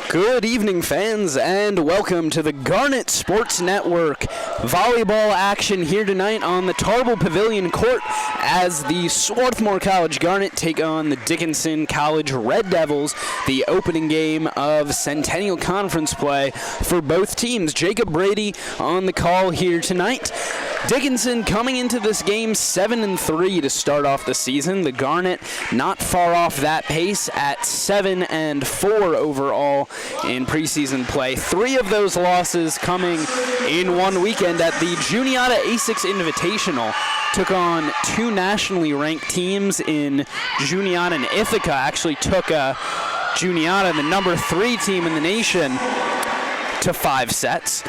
Good evening, fans, and welcome to the Garnet Sports Network. Volleyball action here tonight on the Tarble Pavilion Court as the Swarthmore College Garnet take on the Dickinson College Red Devils, the opening game of Centennial Conference play for both teams. Jacob Brady on the call here tonight. Dickinson coming into this game 7-3 to start off the season. The Garnet not far off that pace at 7-4 overall in preseason play. 3 of those losses coming in one weekend at the Juniata A6 Invitational. Took on 2 nationally ranked teams in Juniata and Ithaca. Actually took Juniata, the number 3 team in the nation, to 5 sets.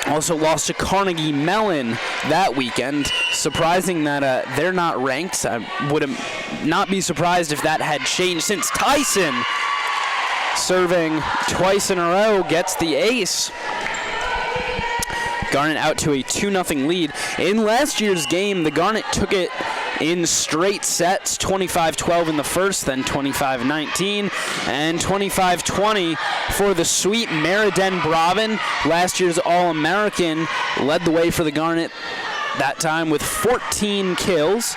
Also lost to Carnegie Mellon that weekend. Surprising that they're not ranked. I would not be surprised if that had changed since Tyson, serving twice in a row, gets the ace. Garnet out to a 2-0 lead. In last year's game, the Garnet took it in straight sets, 25-12 in the first, then 25-19, and 25-20 for the sweet Meriden Bravin. Last year's All-American led the way for the Garnet that time with 14 kills.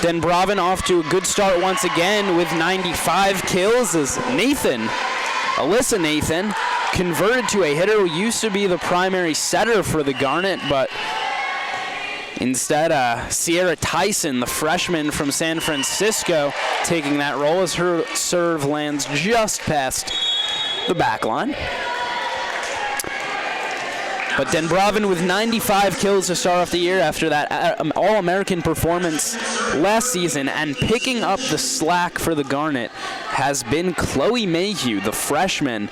Then Bravin off to a good start once again with 95 kills as Alyssa Nathan, converted to a hitter who used to be the primary setter for the Garnet, but instead, Sierra Tyson, the freshman from San Francisco, taking that role as her serve lands just past the back line. But Den Bravin with 95 kills to start off the year after that All-American performance last season, and picking up the slack for the Garnet has been Chloe Mayhew, the freshman,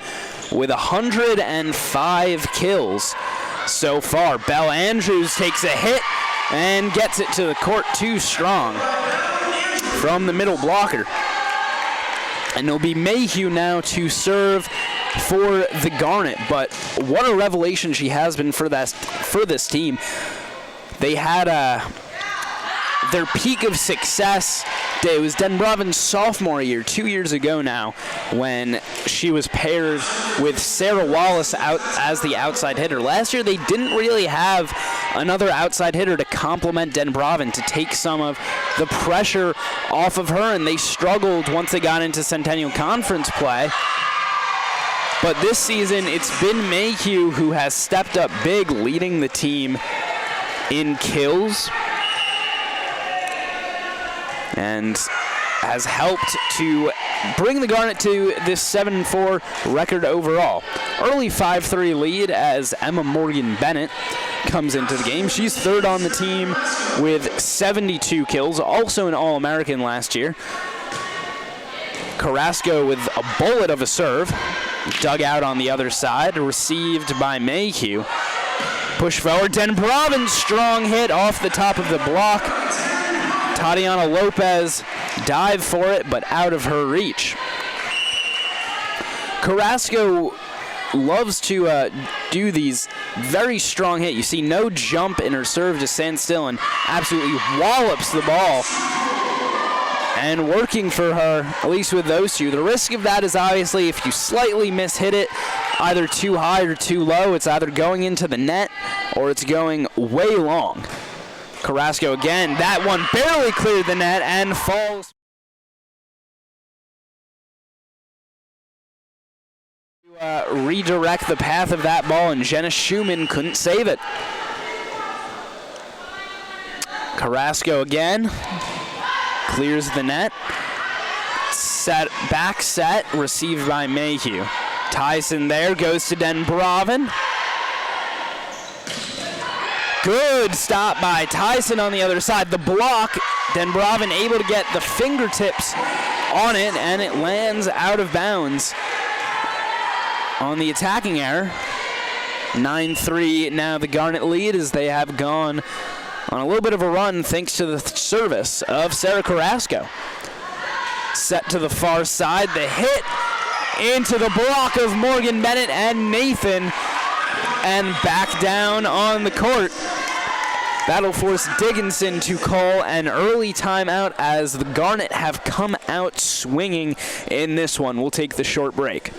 with 105 kills so far. Belle Andrews takes a hit and gets it to the court too strong from the middle blocker. And it'll be Mayhew now to serve for the Garnet, but what a revelation she has been for this team. They had their peak of success. It was Den Bravin's sophomore year, 2 years ago now, when she was paired with Sarah Wallace out as the outside hitter. Last year, they didn't really have another outside hitter to complement Den Bravin, to take some of the pressure off of her, and they struggled once they got into Centennial Conference play. But this season, it's been Mayhew who has stepped up big, leading the team in kills, and has helped to bring the Garnet to this 7-4 record overall. Early 5-3 lead as Emma Morgan Bennett comes into the game. She's third on the team with 72 kills, also an All-American last year. Carrasco with a bullet of a serve, dug out on the other side, received by Mayhew. Push forward, Den Bravin, strong hit off the top of the block. Tatiana Lopez dived for it, but out of her reach. Carrasco loves to do these very strong hits. You see no jump in her serve to stand still, and absolutely wallops the ball. And working for her, at least with those two. The risk of that is obviously if you slightly mishit it, either too high or too low, it's either going into the net or it's going way long. Carrasco again, that one barely cleared the net and falls. To redirect the path of that ball, and Jenna Schumann couldn't save it. Carrasco again. Clears the net. Back set, received by Mayhew. Tyson there, goes to Den Bravin. Good stop by Tyson on the other side. The block, Den Bravin able to get the fingertips on it, and it lands out of bounds on the attacking error. 9-3 now the Garnet lead as they have gone on a little bit of a run thanks to the service of Sarah Carrasco. Set to the far side, the hit into the block of Morgan Bennett and Nathan, and back down on the court. That'll force Dickinson to call an early timeout as the Garnet have come out swinging in this one. We'll take the short break.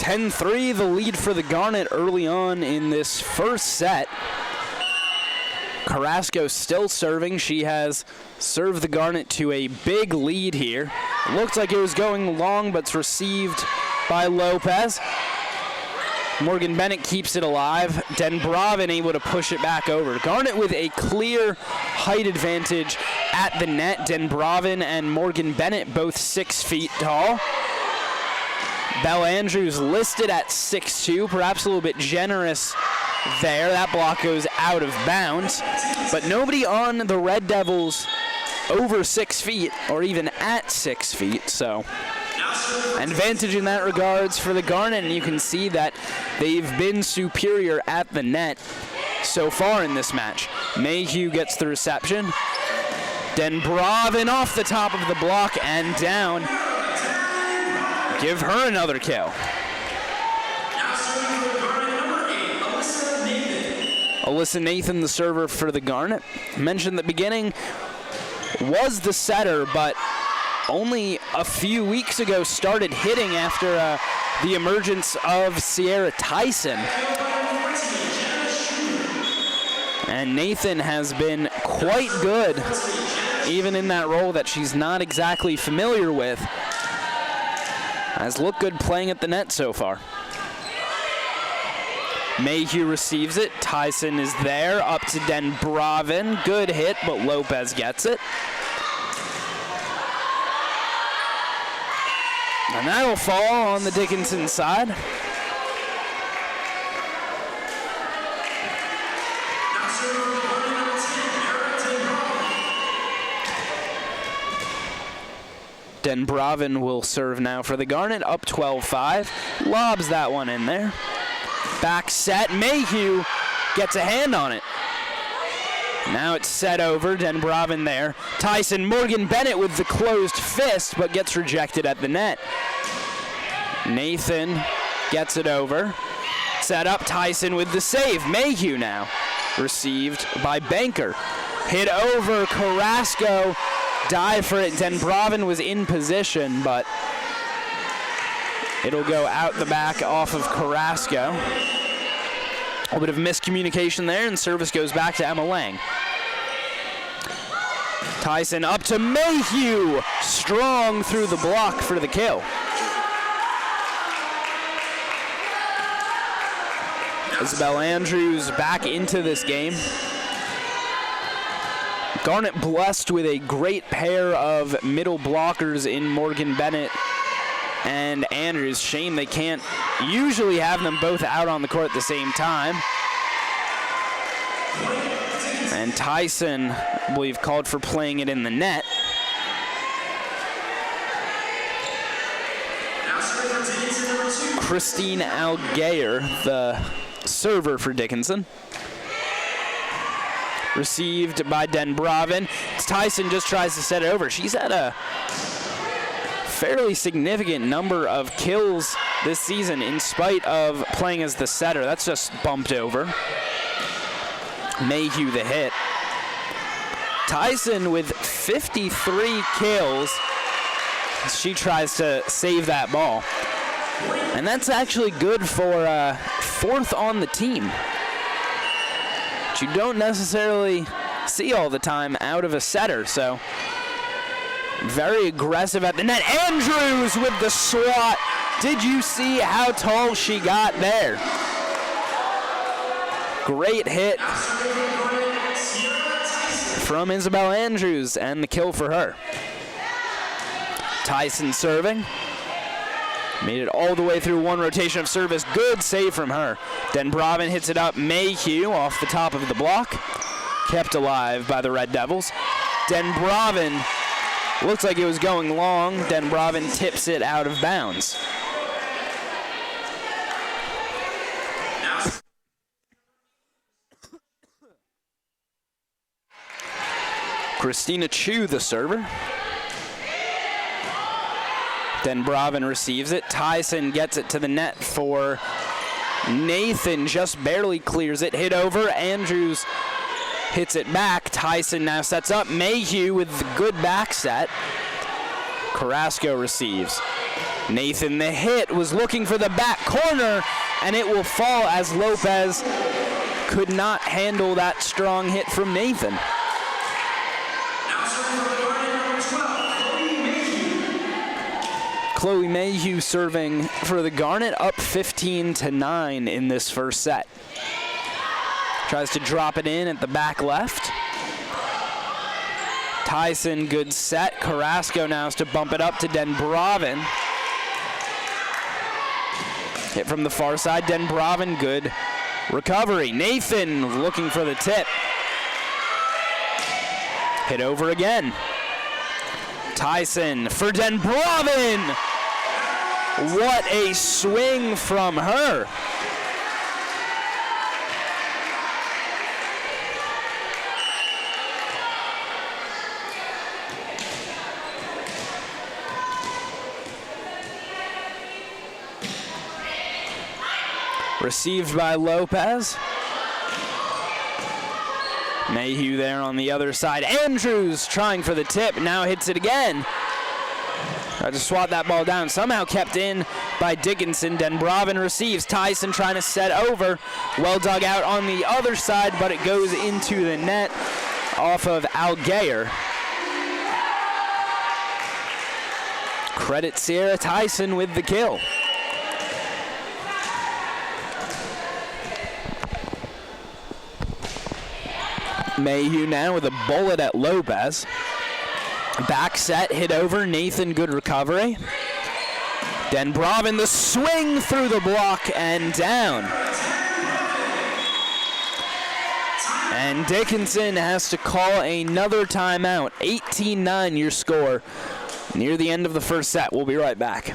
(10-3) the lead for the Garnet early on in this first set. Carrasco still serving. She has served the Garnet to a big lead here. Looked like it was going long, but it's received by Lopez. Morgan Bennett keeps it alive. Denbravin able to push it back over. Garnet with a clear height advantage at the net. Denbravin and Morgan Bennett both 6 feet tall. Belle Andrews listed at 6'2", perhaps a little bit generous there. That block goes out of bounds. But nobody on the Red Devils over 6 feet or even at 6 feet. So an advantage in that regards for the Garnet, and you can see that they've been superior at the net so far in this match. Mayhew gets the reception. Denbravin off the top of the block and down. Give her another kill. Alyssa Nathan, the server for the Garnet. Mentioned at the beginning, was the setter, but only a few weeks ago started hitting after the emergence of Sierra Tyson. And Nathan has been quite good, even in that role that she's not exactly familiar with. Has looked good playing at the net so far. Mayhew receives it. Tyson is there, up to Denbravin. Good hit, but Lopez gets it. And that'll fall on the Dickinson side. Denbravin will serve now for the Garnet, up 12-5. Lobs that one in there. Back set. Mayhew gets a hand on it. Now it's set over. Denbravin there. Tyson, Morgan Bennett with the closed fist, but gets rejected at the net. Nathan gets it over. Set up. Tyson with the save. Mayhew now. Received by Banker. Hit over. Carrasco. Dive for it. Denbravin was in position, but it'll go out the back off of Carrasco. A bit of miscommunication there, and service goes back to Emma Lang. Tyson up to Mayhew. Strong through the block for the kill. Isabel Andrews back into this game. Garnet blessed with a great pair of middle blockers in Morgan Bennett and Andrews. Shame they can't usually have them both out on the court at the same time. And Tyson, I believe, called for playing it in the net. Christine Algeyer, the server for Dickinson. Received by Denbravin. Tyson just tries to set it over. She's had a fairly significant number of kills this season in spite of playing as the setter. That's just bumped over. Mayhew the hit. Tyson with 53 kills. She tries to save that ball. And that's actually good for fourth on the team, which you don't necessarily see all the time out of a setter. So very aggressive at the net. Andrews with the swat. Did you see how tall she got there? Great hit from Isabel Andrews, and the kill for her. Tyson serving. Made it all the way through one rotation of service. Good save from her. Denbravin hits it up. Mayhew off the top of the block. Kept alive by the Red Devils. Denbravin looks like it was going long. Denbravin tips it out of bounds. Christina Chu, the server. Denbravin receives it. Tyson gets it to the net for Nathan. Just barely clears it. Hit over. Andrews hits it back. Tyson now sets up. Mayhew with the good back set. Carrasco receives. Nathan, the hit, was looking for the back corner, and it will fall as Lopez could not handle that strong hit from Nathan. Chloe Mayhew serving for the Garnet, up 15-9 in this first set. Tries to drop it in at the back left. Tyson, good set. Carrasco now has to bump it up to Denbravin. Hit from the far side. Denbravin, good recovery. Nathan looking for the tip. Hit over again. Tyson for Denbravin. What a swing from her. Received by Lopez. Mayhew there on the other side. Andrews trying for the tip, now hits it again. Tried to swat that ball down, somehow kept in by Dickinson. Denbravin receives. Tyson trying to set over. Well dug out on the other side, but it goes into the net off of Algeir. Credit Sierra Tyson with the kill. Mayhew now with a bullet at Lopez. Back set, hit over. Nathan, good recovery. Denbravin, the swing through the block and down. And Dickinson has to call another timeout. 18-9 your score near the end of the first set. We'll be right back.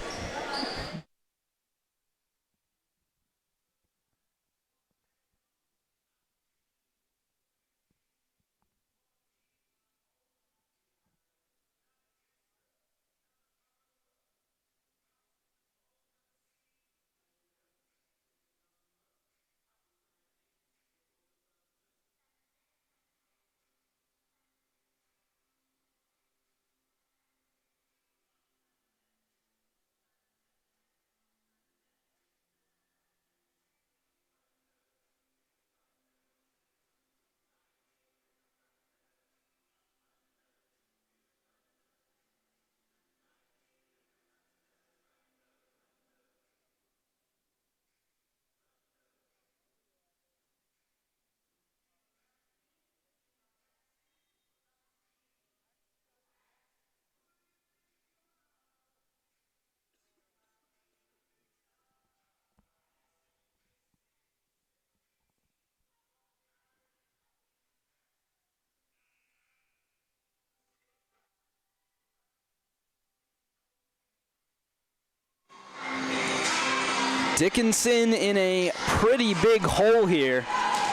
Dickinson in a pretty big hole here.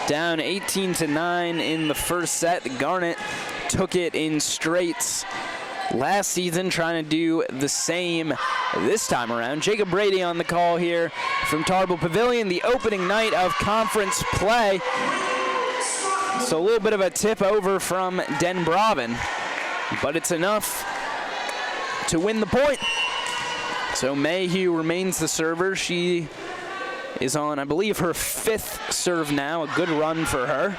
Down 18-9 in the first set. The Garnet took it in straights last season, trying to do the same this time around. Jacob Brady on the call here from Tarbell Pavilion, the opening night of conference play. So a little bit of a tip over from Den Bravin, but it's enough to win the point. So Mayhew remains the server. She is on, I believe, her 5th serve now. A good run for her.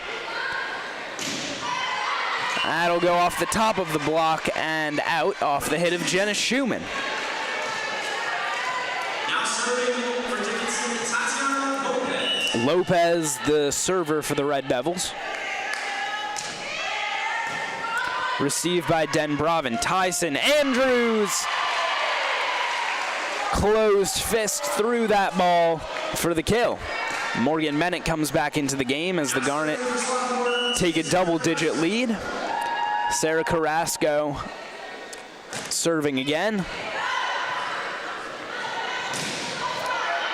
That'll go off the top of the block and out off the hit of Jenna Schumann. Now serving for Dickinson, Tatiana Lopez. Lopez, the server for the Red Devils. Received by Den Bravin. Tyson Andrews. Closed fist through that ball for the kill. Morgan Bennett comes back into the game as the Garnet take a double-digit lead. Sarah Carrasco serving again.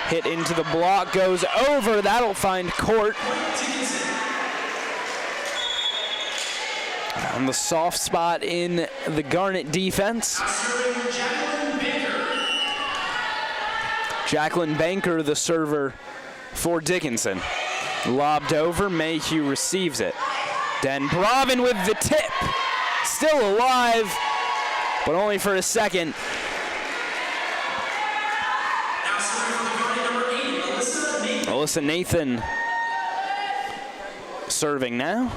Hit into the block, goes over. That'll find court. On the soft spot in the Garnet defense. Jacqueline Banker, the server for Dickinson. Lobbed over, Mayhew receives it. Den Bravin with the tip. Still alive, but only for a second. Alyssa Nathan serving now.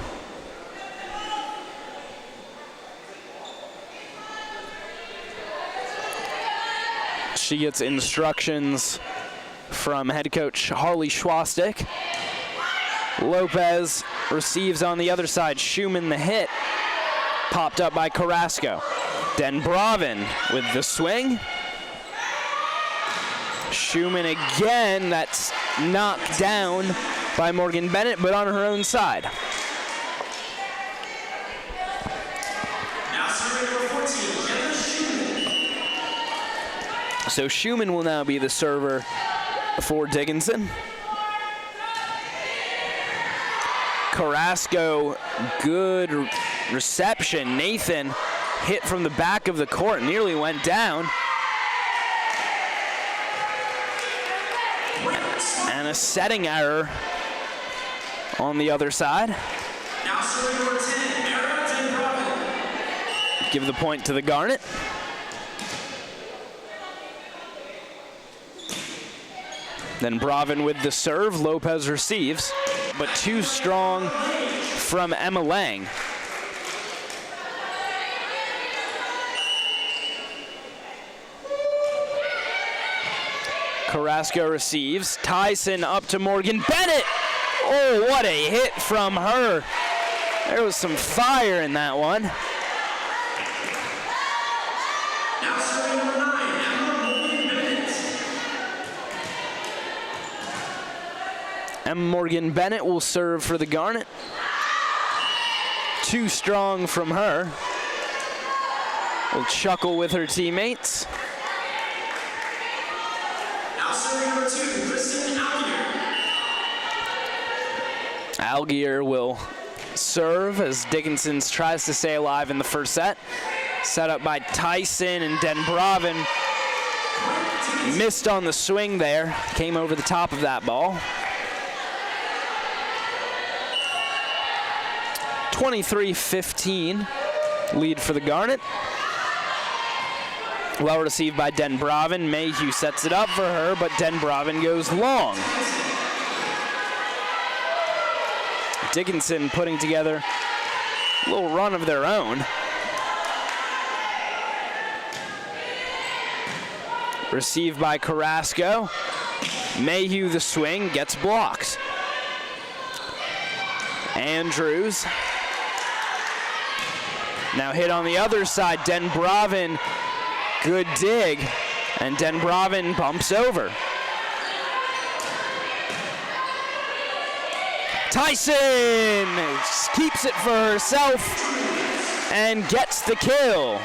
She gets instructions from head coach Harley Schwastik. Lopez receives on the other side. Schumann the hit. Popped up by Carrasco. Den Bravin with the swing. Schumann again. That's knocked down by Morgan Bennett, but on her own side. Now serving number 14, Jenna Schumann. So Schumann will now be the server for Dickinson. Carrasco, good reception. Nathan hit from the back of the court, nearly went down. And a setting error on the other side. Now serving number 10, Mara Den Bravin. Give the point to the Garnet. Then Bravin with the serve. Lopez receives, but too strong from Emma Lang. Carrasco receives. Tyson up to Morgan Bennett. Oh, what a hit from her. There was some fire in that one. Now serving number 9, Emma Morgan Bennett. Emma Morgan Bennett will serve for the Garnet. Too strong from her. Will chuckle with her teammates. Now serving number 2, Kristen Algier. Algier will serve as Dickinson tries to stay alive in the first set. Set up by Tyson, and Den Bravin missed on the swing there. Came over the top of that ball. 23-15 lead for the Garnet. Well received by Den Bravin. Mayhew sets it up for her, but Den Bravin goes long. Dickinson putting together a little run of their own. Received by Carrasco. Mayhew the swing, gets blocked. Andrews. Now hit on the other side. Den Bravin, good dig, and Den Bravin bumps over. Tyson keeps it for herself and gets the kill.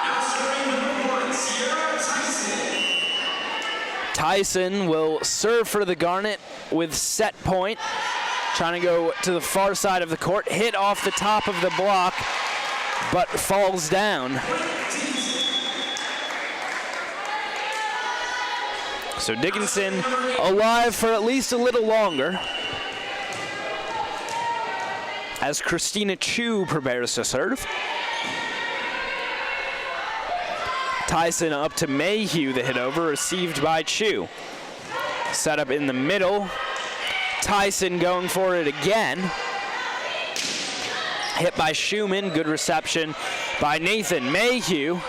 Now serving number 1, Sierra Tyson. Tyson will serve for the Garnet with set point. Trying to go to the far side of the court. Hit off the top of the block, but falls down. So Dickinson alive for at least a little longer. as Christina Chu prepares to serve. Tyson up to Mayhew, the hit over, received by Chu. Set up in the middle. Tyson going for it again. Hit by Schumann, good reception by Nathan. Mayhew.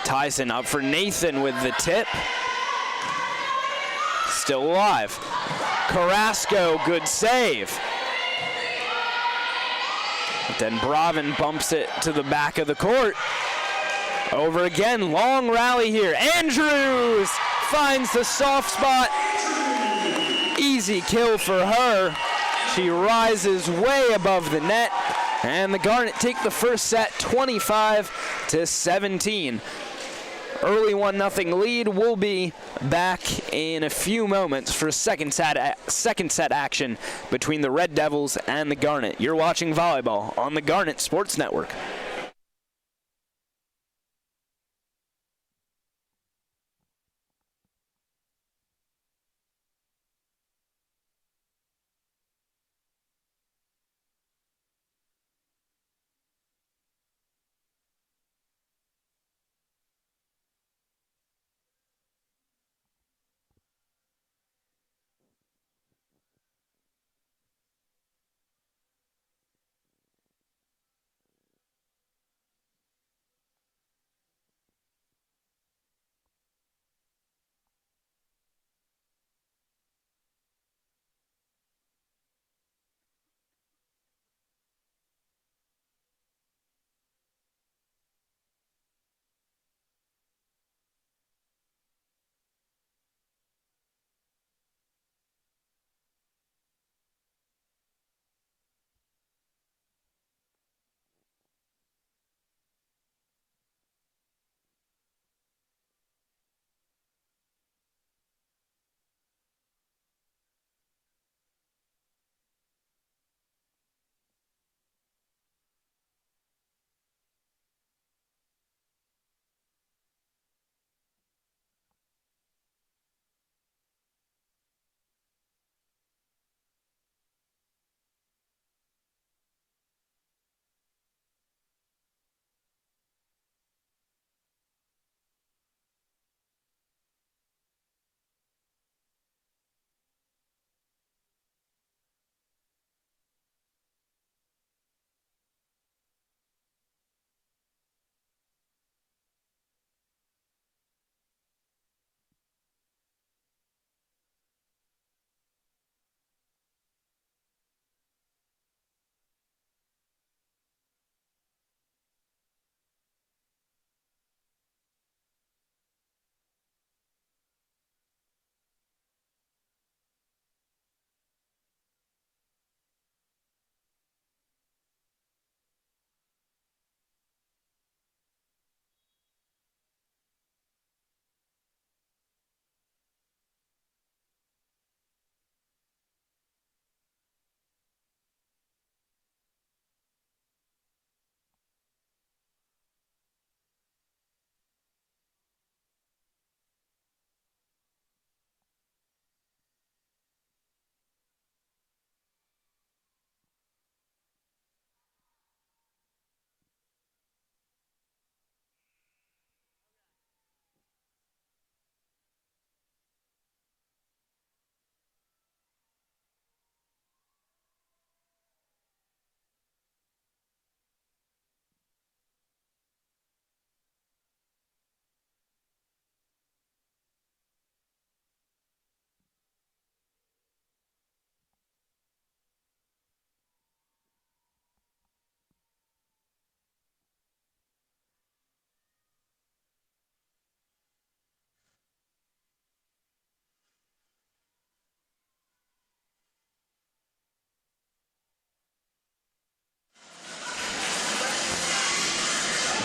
Tyson up for Nathan with the tip. Still alive. Carrasco, good save. But then Bravin bumps it to the back of the court. Over again, long rally here. Andrews finds the soft spot. Easy kill for her. She rises way above the net. And the Garnet take the first set 25-17. Early 1-0 lead. Will be back in a few moments for second set action between the Red Devils and the Garnet. You're watching volleyball on the Garnet Sports Network.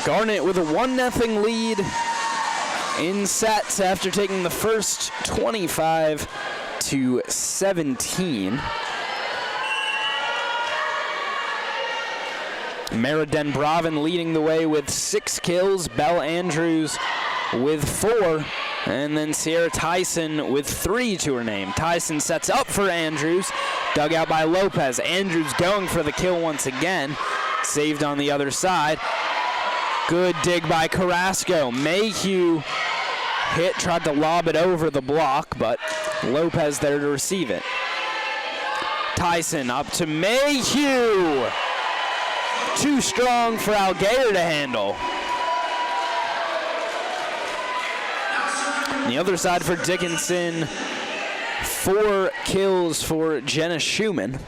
Garnet with a 1-0 lead in sets after taking the first 25-17. Meriden Bravin leading the way with 6 kills. Belle Andrews with 4. And then Sierra Tyson with 3 to her name. Tyson sets up for Andrews, dug out by Lopez. Andrews going for the kill once again, saved on the other side. Good dig by Carrasco. Mayhew hit, tried to lob it over the block, but Lopez there to receive it. Tyson up to Mayhew. Too strong for Algeir to handle. On the other side for Dickinson, 4 kills for Jenna Schumann.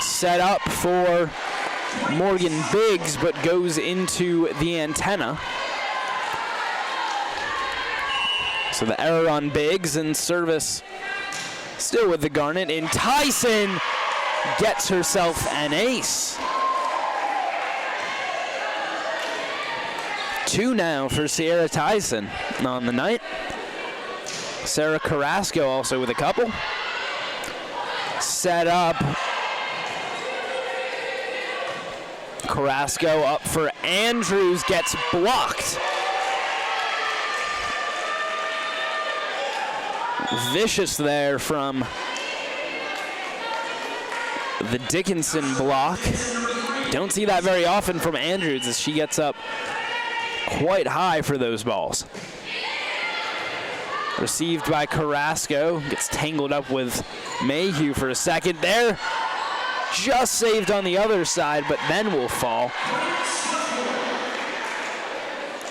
Set up for Morgan Biggs, but goes into the antenna. So the error on Biggs, and service still with the Garnet. And Tyson gets herself an ace. 2 now for Sierra Tyson on the night. Sarah Carrasco also with a couple. Set up. Carrasco up for Andrews, gets blocked. Vicious there from the Dickinson block. Don't see that very often from Andrews as she gets up quite high for those balls. Received by Carrasco, gets tangled up with Mayhew for a second there. Just saved on the other side, but then will fall.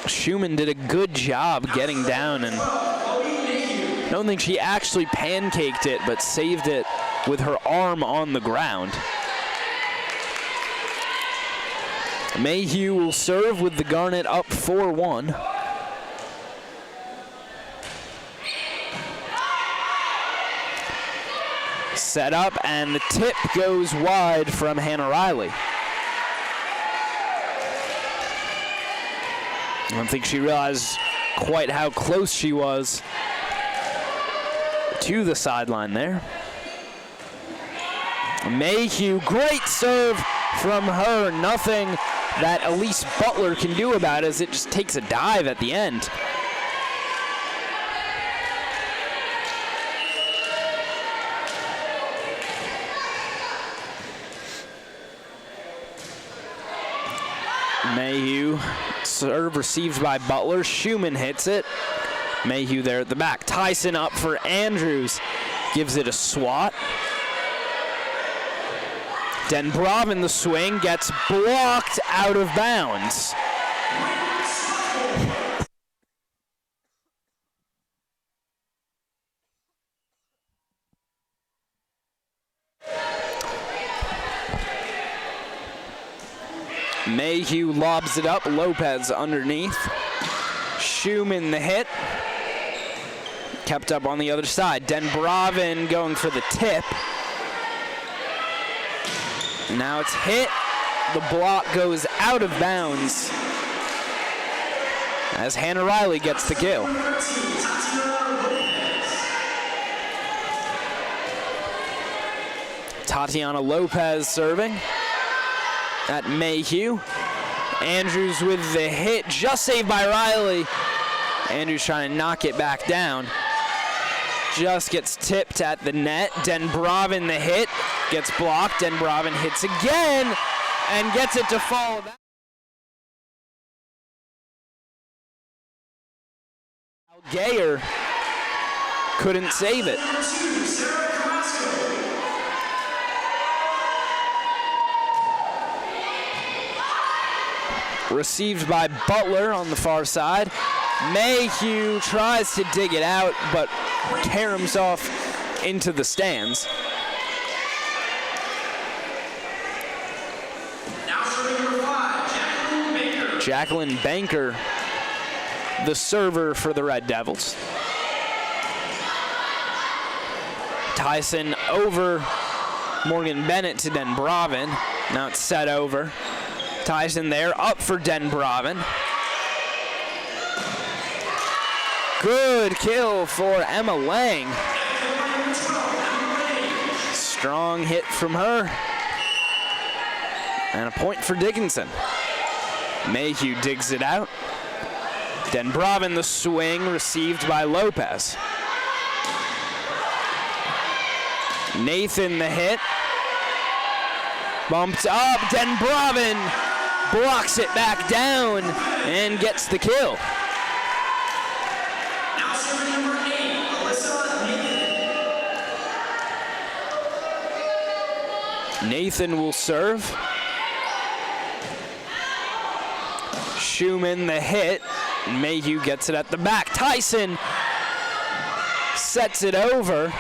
Schumann did a good job getting down, and I don't think she actually pancaked it, but saved it with her arm on the ground. Mayhew will serve with the Garnet up 4-1. Set up, and the tip goes wide from Hannah Riley. I don't think she realized quite how close she was to the sideline there. Mayhew, great serve from her. Nothing that Elise Butler can do about it as it just takes a dive at the end. Mayhew, serve received by Butler. Schumann hits it. Mayhew there at the back. Tyson up for Andrews, gives it a swat. Denbravin the swing, gets blocked out of bounds. Mayhew lobs it up, Lopez underneath. Schumann the hit. Kept up on the other side. Denbravin going for the tip. Now it's hit. The block goes out of bounds as Hannah Riley gets the kill. Tatiana Lopez serving at Mayhew. Andrews with the hit, just saved by Riley. Andrews trying to knock it back down. Just gets tipped at the net. Denbravin the hit, gets blocked. Denbravin hits again and gets it to fall. Algeir couldn't save it. Received by Butler on the far side. Mayhew tries to dig it out, but caroms off into the stands. Now serving number 5, Jacqueline Banker, the server for the Red Devils. Tyson over Morgan Bennett to Denbravin. Now it's set over. Tyson there, up for Denbravin. Good kill for Emma Lang. Strong hit from her. And a point for Dickinson. Mayhew digs it out. Denbravin the swing, received by Lopez. Nathan the hit. Bumped up, Denbravin blocks it back down and gets the kill. Now serving number 8, Alyssa Nathan. Nathan will serve. Schumann the hit. Mayhew gets it at the back. Tyson sets it over.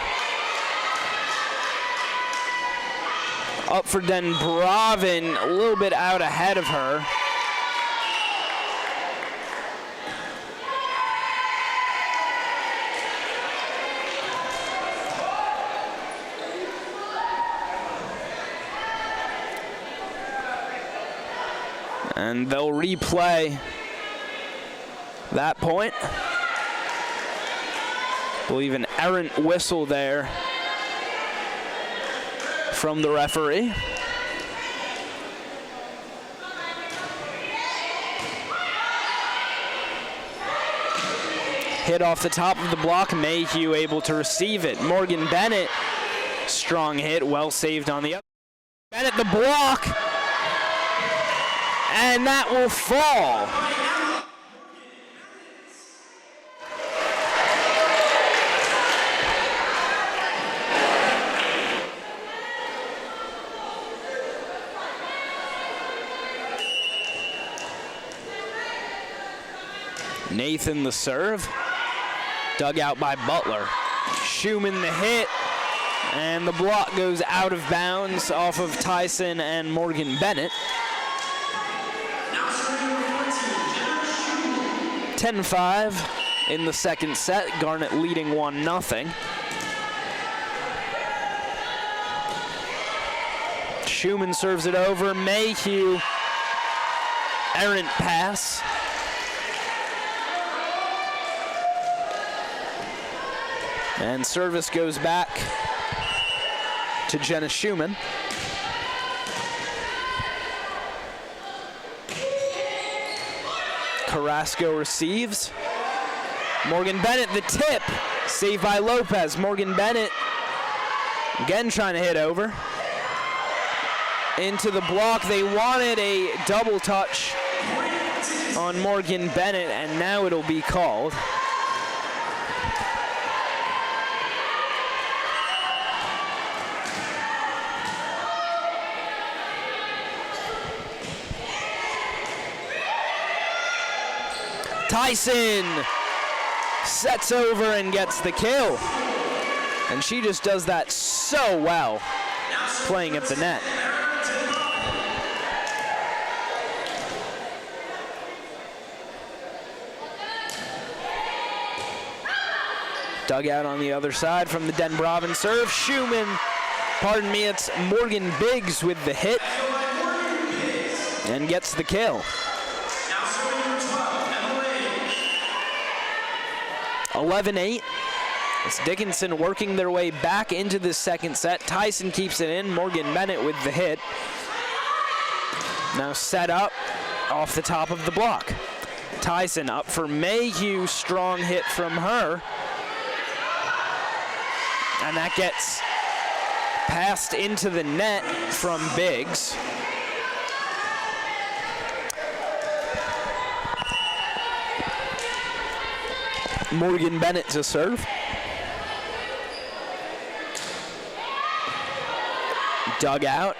Up for Denbravin, a little bit out ahead of her. And they'll replay that point. I believe an errant whistle there from the referee. Hit off the top of the block, Mayhew able to receive it. Morgan Bennett, strong hit, well saved on the other. Bennett the block, and that will fall. Nathan the serve, dug out by Butler. Schumann the hit, and the block goes out of bounds off of Tyson and Morgan Bennett. 10-5 in the second set, Garnet leading 1-0. Schumann serves it over, Mayhew, errant pass. And service goes back to Jenna Schumann. Carrasco receives. Morgan Bennett the tip, saved by Lopez. Morgan Bennett again trying to hit over. Into the block, they wanted a double touch on Morgan Bennett, and now it'll be called. Tyson sets over and gets the kill. And she just does that so well, playing at the net. Dugout on the other side from the Denbravin serve. Schumann, pardon me, it's Morgan Biggs with the hit and gets the kill. 11-8. It's Dickinson working their way back into the second set. Tyson keeps it in. Morgan Bennett with the hit. Now set up off the top of the block. Tyson up for Mayhew. Strong hit from her. And that gets passed into the net from Biggs. Morgan Bennett to serve. Dug out.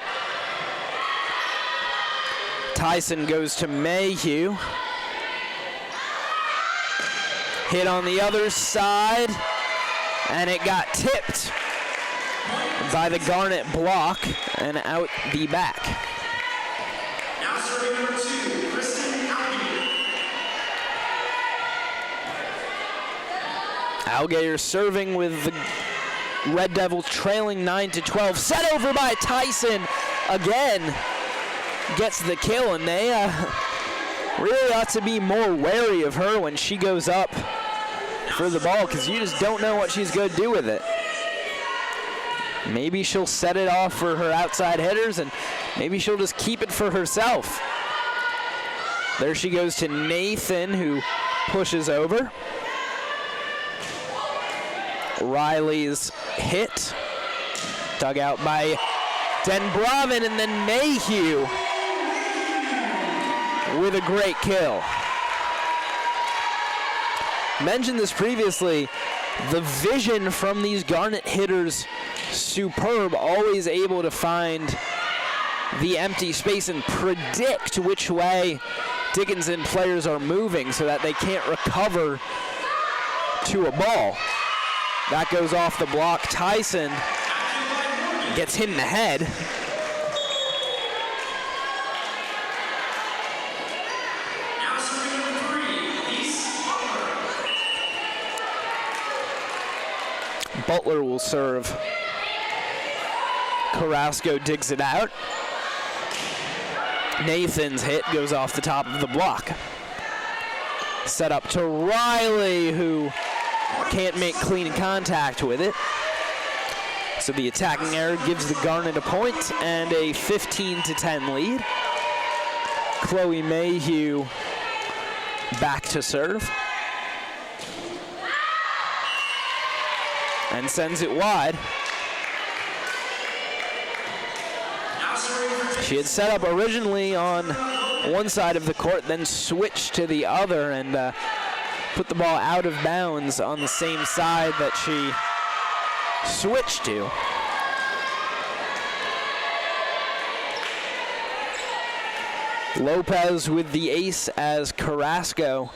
Tyson goes to Mayhew. Hit on the other side, and it got tipped by the Garnet block and out the back. Now serving number 2, Kristen Algayer serving with the Red Devils trailing 9-12. Set over by Tyson again. Gets the kill, and they really ought to be more wary of her when she goes up for the ball, because you just don't know what she's going to do with it. Maybe she'll set it off for her outside hitters, and maybe she'll just keep it for herself. There she goes to Nathan, who pushes over. Riley's hit, dug out by Denbravin, and then Mayhew with a great kill. Mentioned this previously, the vision from these Garnet hitters, superb, always able to find the empty space and predict which way Dickinson players are moving so that they can't recover to a ball. That goes off the block. Tyson gets hit in the head. Now serving number 3, Elise Butler. Butler will serve. Carrasco digs it out. Nathan's hit goes off the top of the block. Set up to Riley, who can't make clean contact with it. So the attacking error gives the Garnet a point and a 15-10 lead. Chloe Mayhew back to serve. And sends it wide. She had set up originally on one side of the court, then switched to the other and put the ball out of bounds on the same side that she switched to. Lopez with the ace as Carrasco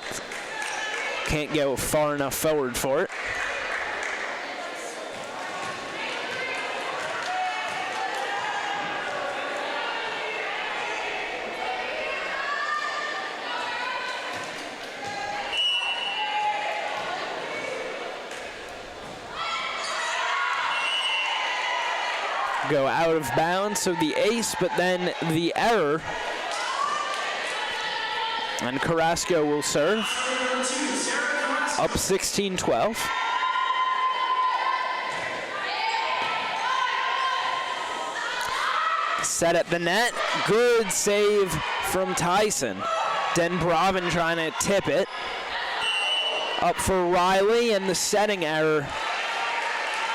can't go far enough forward for it. Go out of bounds, so the ace, but then the error. And Carrasco will serve. Up 16-12. Set at the net. Good save from Tyson. Denbravin trying to tip it. Up for Riley, and the setting error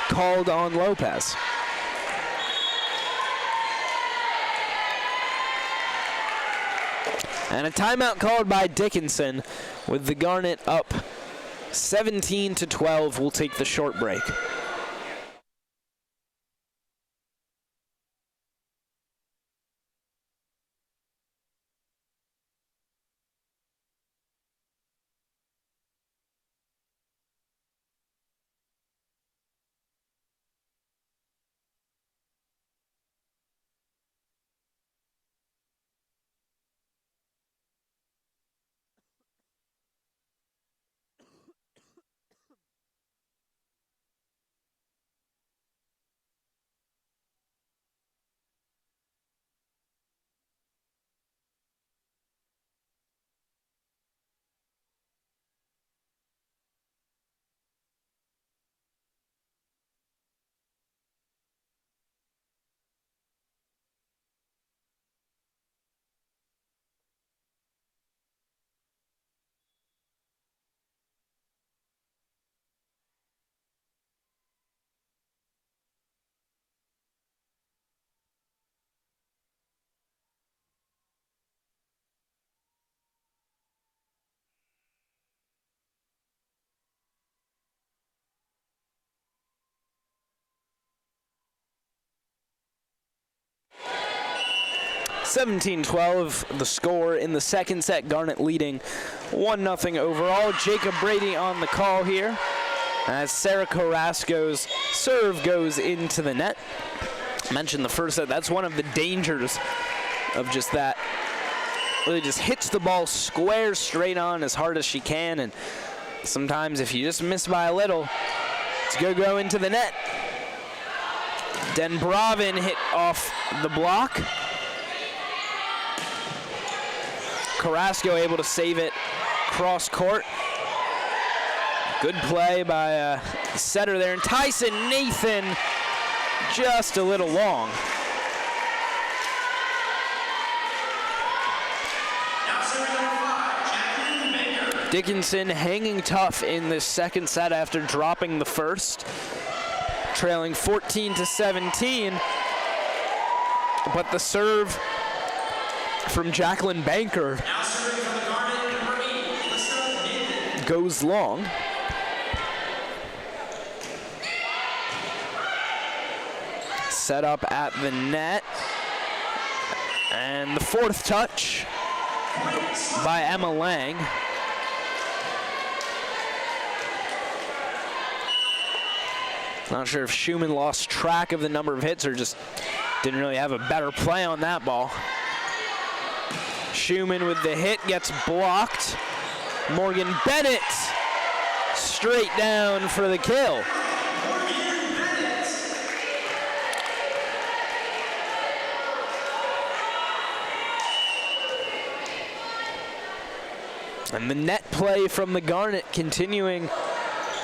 called on Lopez. And a timeout called by Dickinson with the Garnet up 17-12. We'll take the short break. (17-12) the score in the second set. Garnet leading 1-0 overall. Jacob Brady on the call here as Sarah Carrasco's serve goes into the net. Mentioned the first set. That's one of the dangers of just that. Really just hits the ball square straight on as hard as she can, and sometimes if you just miss by a little, it's going to go into the net. Denbravin hit off the block. Carrasco able to save it cross court. Good play by setter there. And Tyson Nathan just a little long. Now serving number 5, Jacqueline Baker. Dickinson hanging tough in this second set after dropping the first, trailing 14-17. But the serve from Jacqueline Banker Now serving from the Garnet, number 8, Melissa Nathan. goes long. Set up at the net. And the fourth touch by Emma Lang. Not sure if Schumann lost track of the number of hits or just didn't really have a better play on that ball. Schumann with the hit gets blocked. Morgan Bennett straight down for the kill. Morgan Bennett. And the net play from the Garnet continuing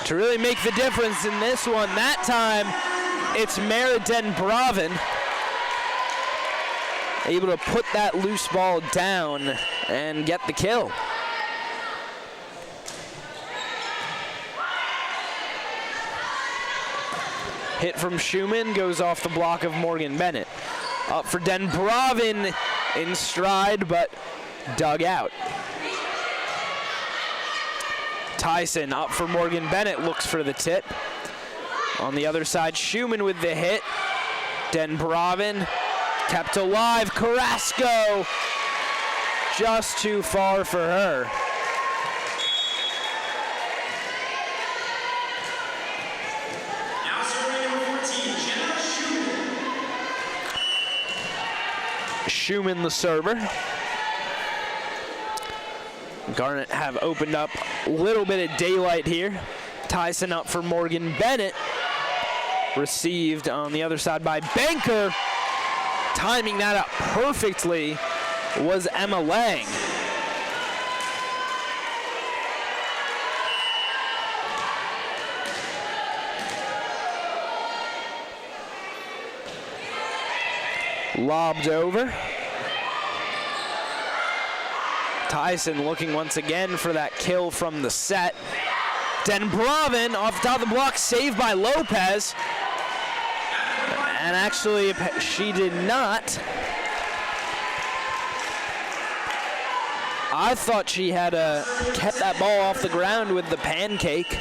to really make the difference in this one. That time, it's Meriden Bravin able to put that loose ball down and get the kill. Hit from Schumann goes off the block of Morgan Bennett. Up for Den Bravin in stride, but dug out. Tyson up for Morgan Bennett, looks for the tip. On the other side, Schumann with the hit. Den Bravin kept alive. Carrasco just too far for her. Now serving number 14, Jenna Schumann. Schumann the server. Garnet have opened up a little bit of daylight here. Tyson up for Morgan Bennett. Received on the other side by Banker. Timing that up perfectly was Emma Lang. Lobbed over. Tyson looking once again for that kill from the set. Den Bravin off the top of the block, saved by Lopez. And actually, she did not. I thought she had kept that ball off the ground with the pancake.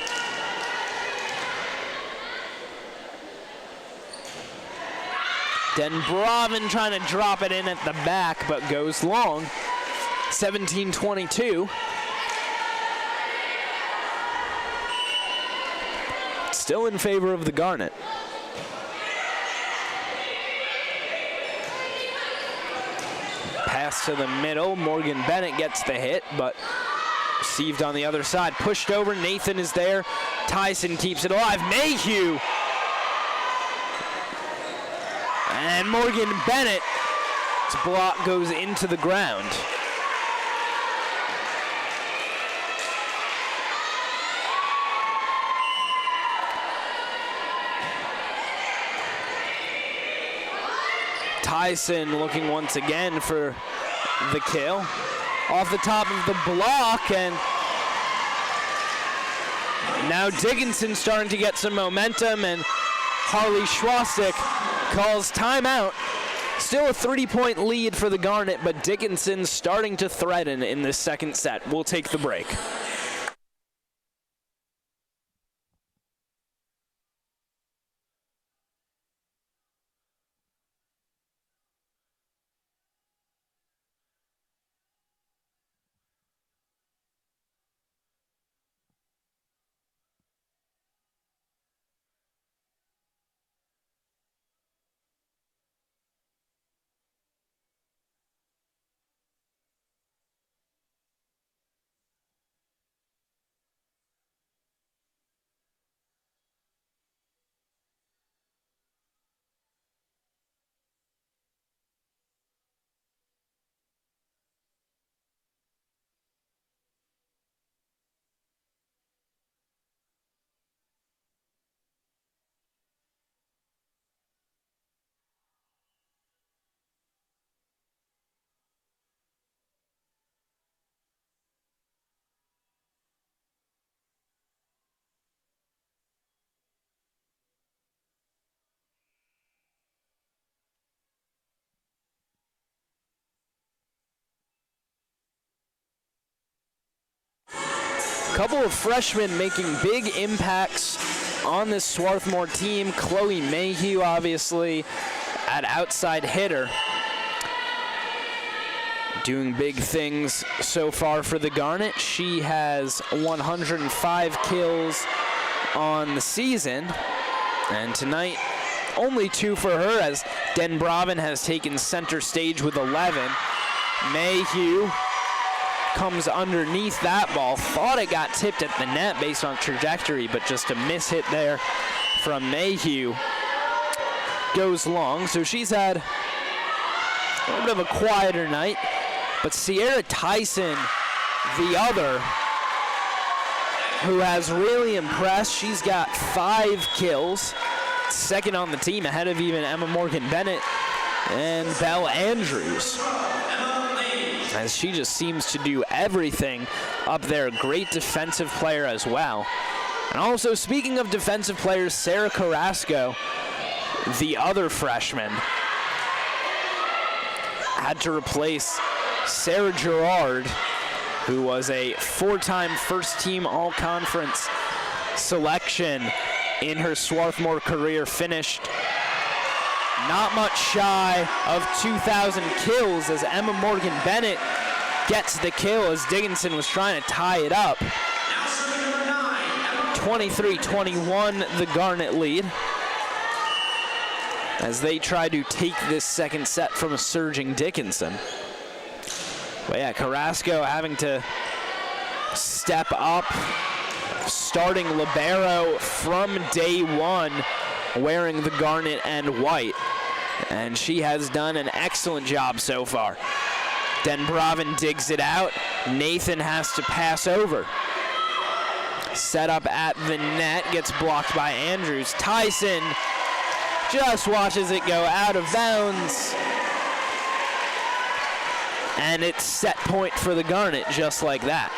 Den Bravin trying to drop it in at the back, but goes long. 17-22. Still in favor of the Garnet. Pass to the middle. Morgan Bennett gets the hit, but received on the other side. Pushed over. Nathan is there. Tyson keeps it alive. Mayhew. And Morgan Bennett's block goes into the ground. Tyson looking once again for the kill. Off the top of the block, and now Dickinson starting to get some momentum, and Harley Schwastik calls timeout. Still a 3-point lead for the Garnet, but Dickinson starting to threaten in this second set. We'll take the break. couple of freshmen making big impacts on this Swarthmore team. Chloe Mayhew, obviously, at outside hitter, doing big things so far for the Garnet. She has 105 kills on the season, and tonight only 2 for her, as Den Braven has taken center stage with 11. Mayhew comes underneath that ball. Thought it got tipped at the net based on trajectory, but just a miss hit there from Mayhew. Goes long, so she's had a little bit of a quieter night. But Sierra Tyson, the other, who has really impressed. She's got 5 kills, second on the team, ahead of even Emma Morgan-Bennett and Belle Andrews, as she just seems to do everything up there. Great defensive player as well. And also, speaking of defensive players, Sarah Carrasco, the other freshman, had to replace Sarah Gerard, who was a 4-time first-team all-conference selection in her Swarthmore career, finished not much shy of 2,000 kills, as Emma Morgan-Bennett gets the kill as Dickinson was trying to tie it up. 23-21, the Garnet lead, as they try to take this second set from a surging Dickinson. But yeah, Carrasco having to step up, starting libero from day one, wearing the garnet and white. And she has done an excellent job so far. Den Braven digs it out. Nathan has to pass over. Set up at the net, gets blocked by Andrews. Tyson just watches it go out of bounds. And it's set point for the Garnet just like that.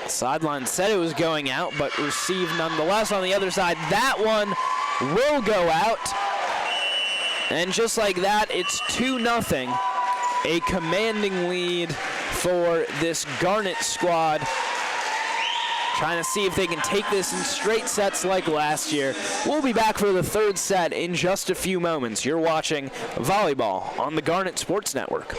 Sideline said it was going out, but received nonetheless on the other side. That one will go out. And just like that, it's 2-0. A commanding lead for this Garnet squad, trying to see if they can take this in straight sets like last year. We'll be back for the third set in just a few moments. You're watching Volleyball on the Garnet Sports Network.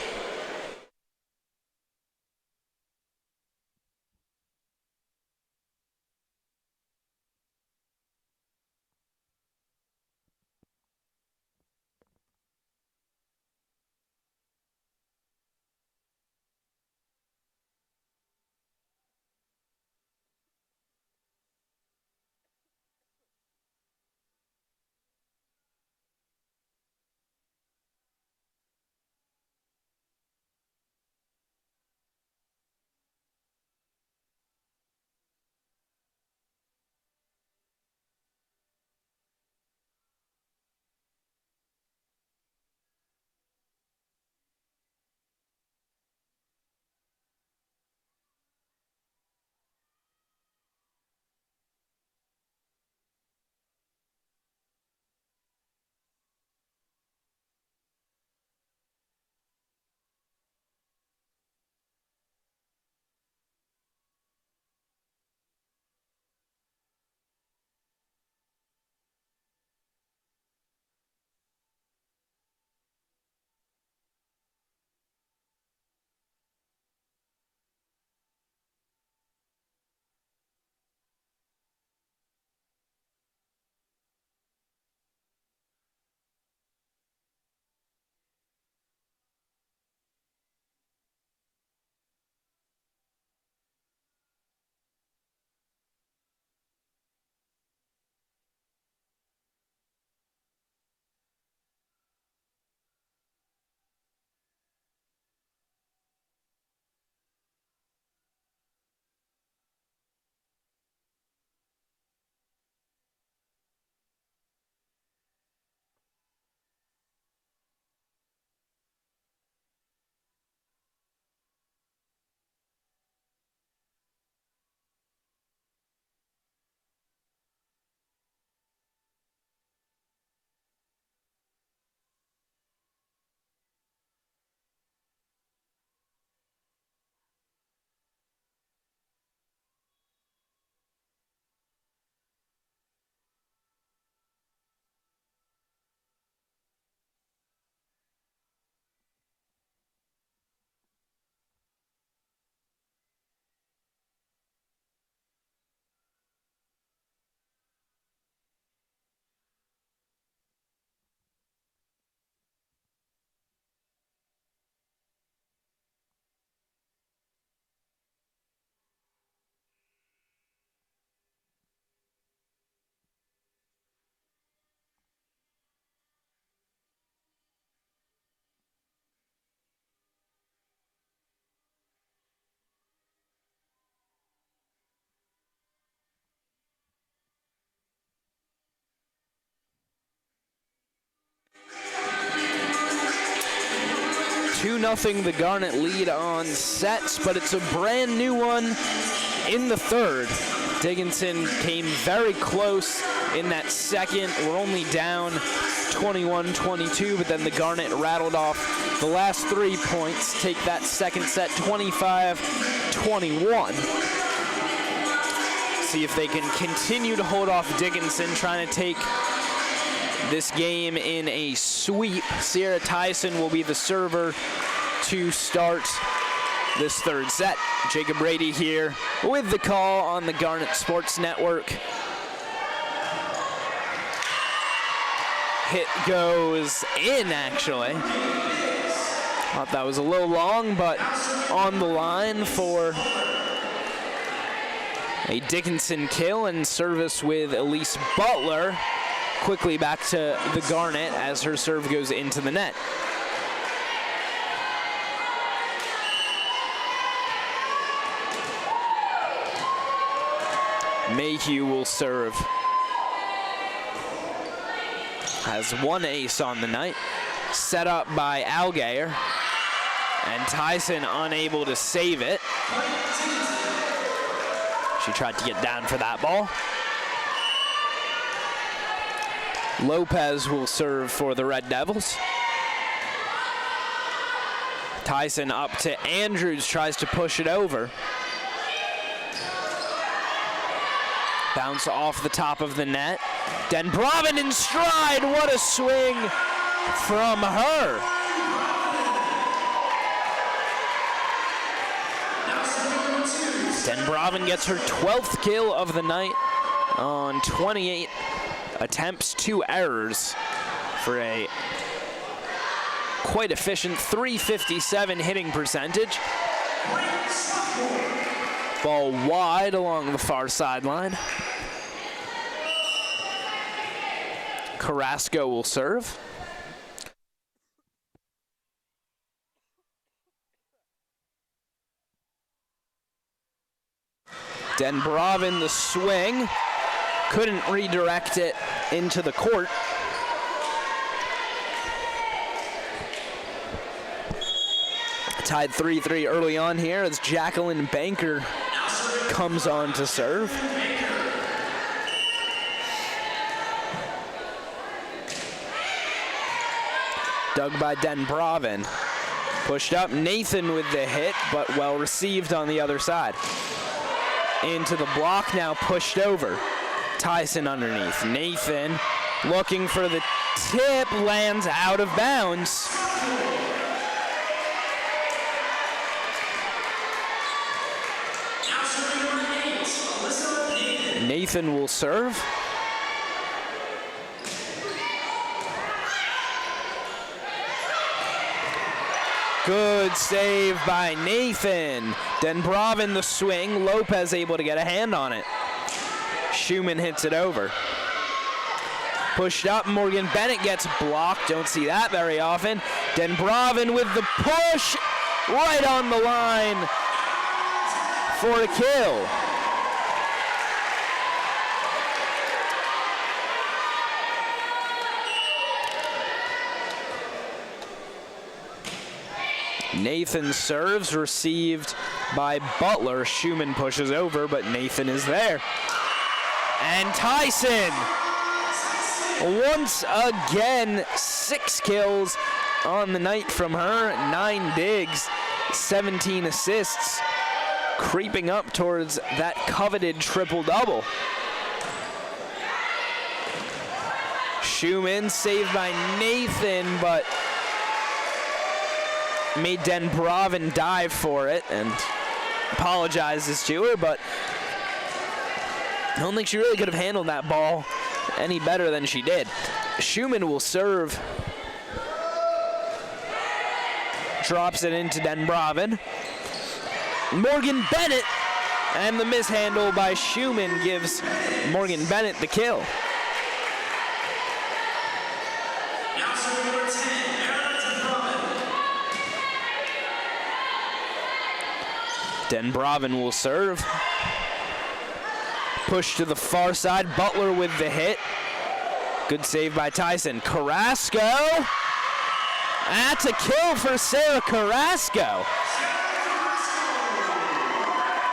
2-0 the Garnet lead on sets, but it's a brand new one in the third. Dickinson came very close in that second. We're only down 21-22, but then the Garnet rattled off the last 3 points, take that second set 25-21. See if they can continue to hold off Dickinson, trying to take this game in a sweep. Sierra Tyson will be the server to start this third set. Jacob Brady here with the call on the Garnet Sports Network. Hit goes in, actually. Thought that was a little long, but on the line for a Dickinson kill, and service with Elise Butler. Quickly back to the Garnet as her serve goes into the net. Mayhew will serve. Has one ace on the night. Set up by Algayer. And Tyson unable to save it. She tried to get down for that ball. Lopez will serve for the Red Devils. Tyson up to Andrews, tries to push it over. Bounce off the top of the net. Denbravin in stride, what a swing from her. Denbravin gets her 12th kill of the night on 28 attempts, 2 errors for a quite efficient .357 hitting percentage. Ball wide along the far sideline. Carrasco will serve. Denbravin the swing. Couldn't redirect it into the court. Tied 3-3 early on here as Jacqueline Banker comes on to serve. Dug by Denbravin. Pushed up, Nathan with the hit, but well received on the other side. Into the block, now pushed over. Tyson underneath. Nathan looking for the tip, lands out of bounds. Nathan will serve. Good save by Nathan. Denbravin the swing. Lopez able to get a hand on it. Schumann hits it over. Pushed up. Morgan Bennett gets blocked. Don't see that very often. Denbravin with the push. Right on the line for a kill. Nathan serves, received by Butler. Schumann pushes over, but Nathan is there. And Tyson, once again, 6 kills on the night from her. 9 digs, 17 assists, creeping up towards that coveted triple-double. Schumann saved by Nathan, but made Denbravin dive for it and apologizes to her, but I don't think she really could have handled that ball any better than she did. Schumann will serve. Drops it into Denbravin. Morgan Bennett, and the mishandle by Schumann gives Morgan Bennett the kill. Denbravin will serve. Push to the far side. Butler with the hit. Good save by Tyson. Carrasco. That's a kill for Sarah Carrasco.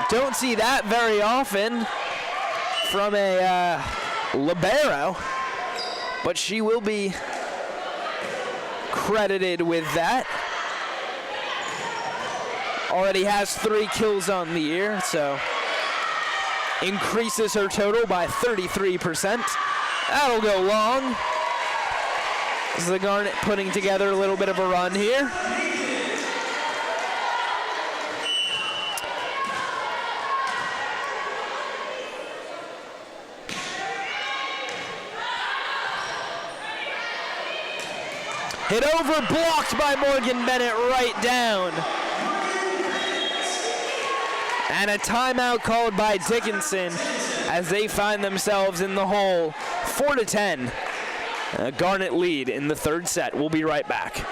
Don't see that very often from a libero, but she will be credited with that. Already has 3 kills on the year, so increases her total by 33%. That'll go long. This is the Garnet putting together a little bit of a run here. Hit over, blocked by Morgan Bennett right down. And a timeout called by Dickinson as they find themselves in the hole. 4-10. Garnet lead in the 3rd set. We'll be right back.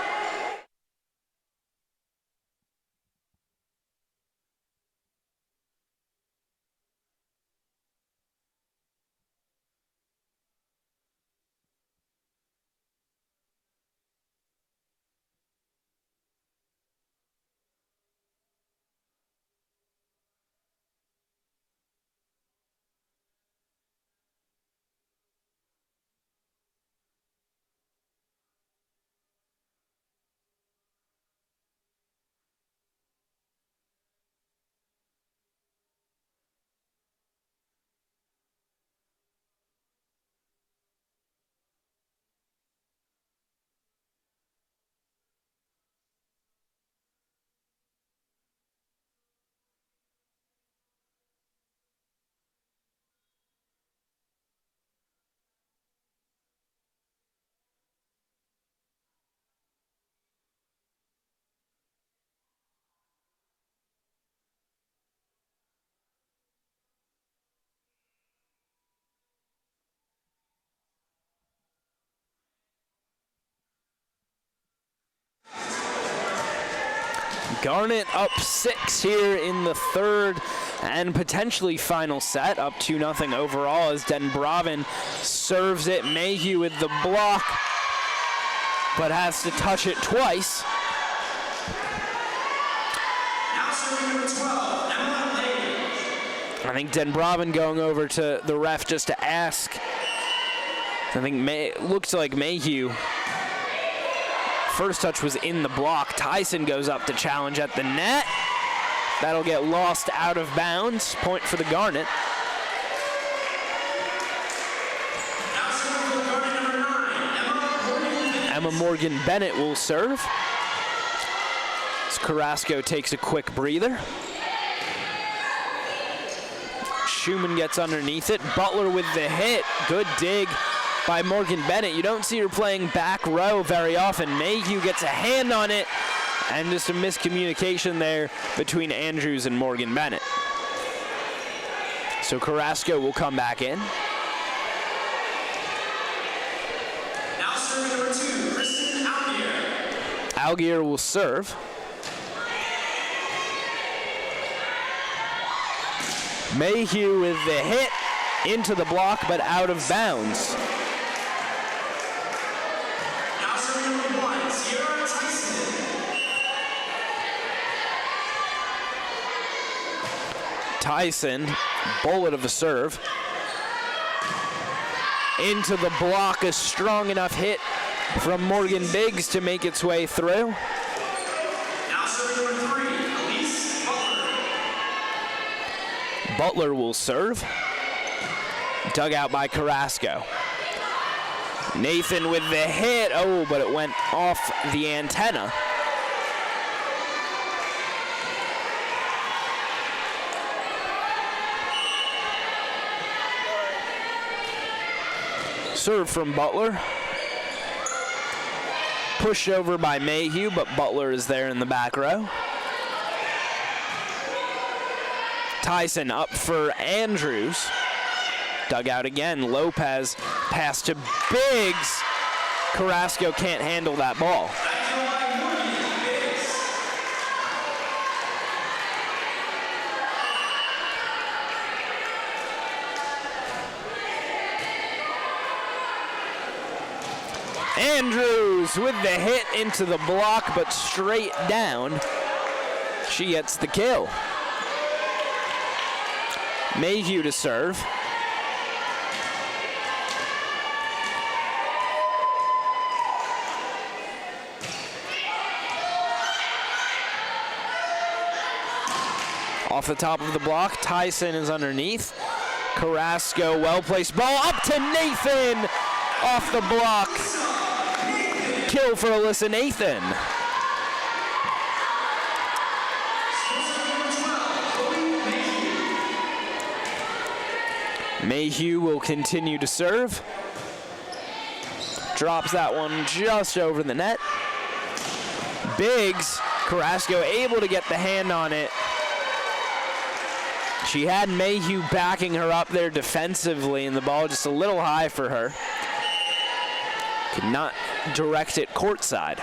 Garnet up 6 here in the 3rd and potentially final set, up 2-0 overall as Denbravin serves it. Mayhew with the block, but has to touch it twice. Now serving number 12, Emma Lane. I think Denbravin going over to the ref just to ask. I think looks like Mayhew. First touch was in the block. Tyson goes up to challenge at the net. That'll get lost out of bounds. Point for the Garnet. Now serving for Garnet number 9, Emma Morgan Bennett will serve. As Carrasco takes a quick breather. Schumann gets underneath it. Butler with the hit. Good dig by Morgan Bennett. You don't see her playing back row very often. Mayhew gets a hand on it, and just a miscommunication there between Andrews and Morgan Bennett. So Carrasco will come back in. Now serving number 2, Kristen Algier. Algier will serve. Mayhew with the hit into the block, but out of bounds. Tyson, bullet of a serve. Into the block, a strong enough hit from Morgan Biggs to make its way through. Now serving number 3, Elise Butler. Butler will serve. Dug out by Carrasco. Nathan with the hit. Oh, but it went off the antenna. Serve from Butler. Pushed over by Mayhew, but Butler is there in the back row. Tyson up for Andrews. Dug out again. Lopez pass to Biggs. Carrasco can't handle that ball. Andrews with the hit into the block, but straight down. She gets the kill. Mayhew to serve. Off the top of the block, Tyson is underneath. Carrasco, well-placed ball up to Nathan. Off the block. Kill for Alyssa Nathan. Mayhew will continue to serve. Drops that one just over the net. Biggs, Carrasco able to get the hand on it. She had Mayhew backing her up there defensively, and the ball just a little high for her. Could not direct it courtside.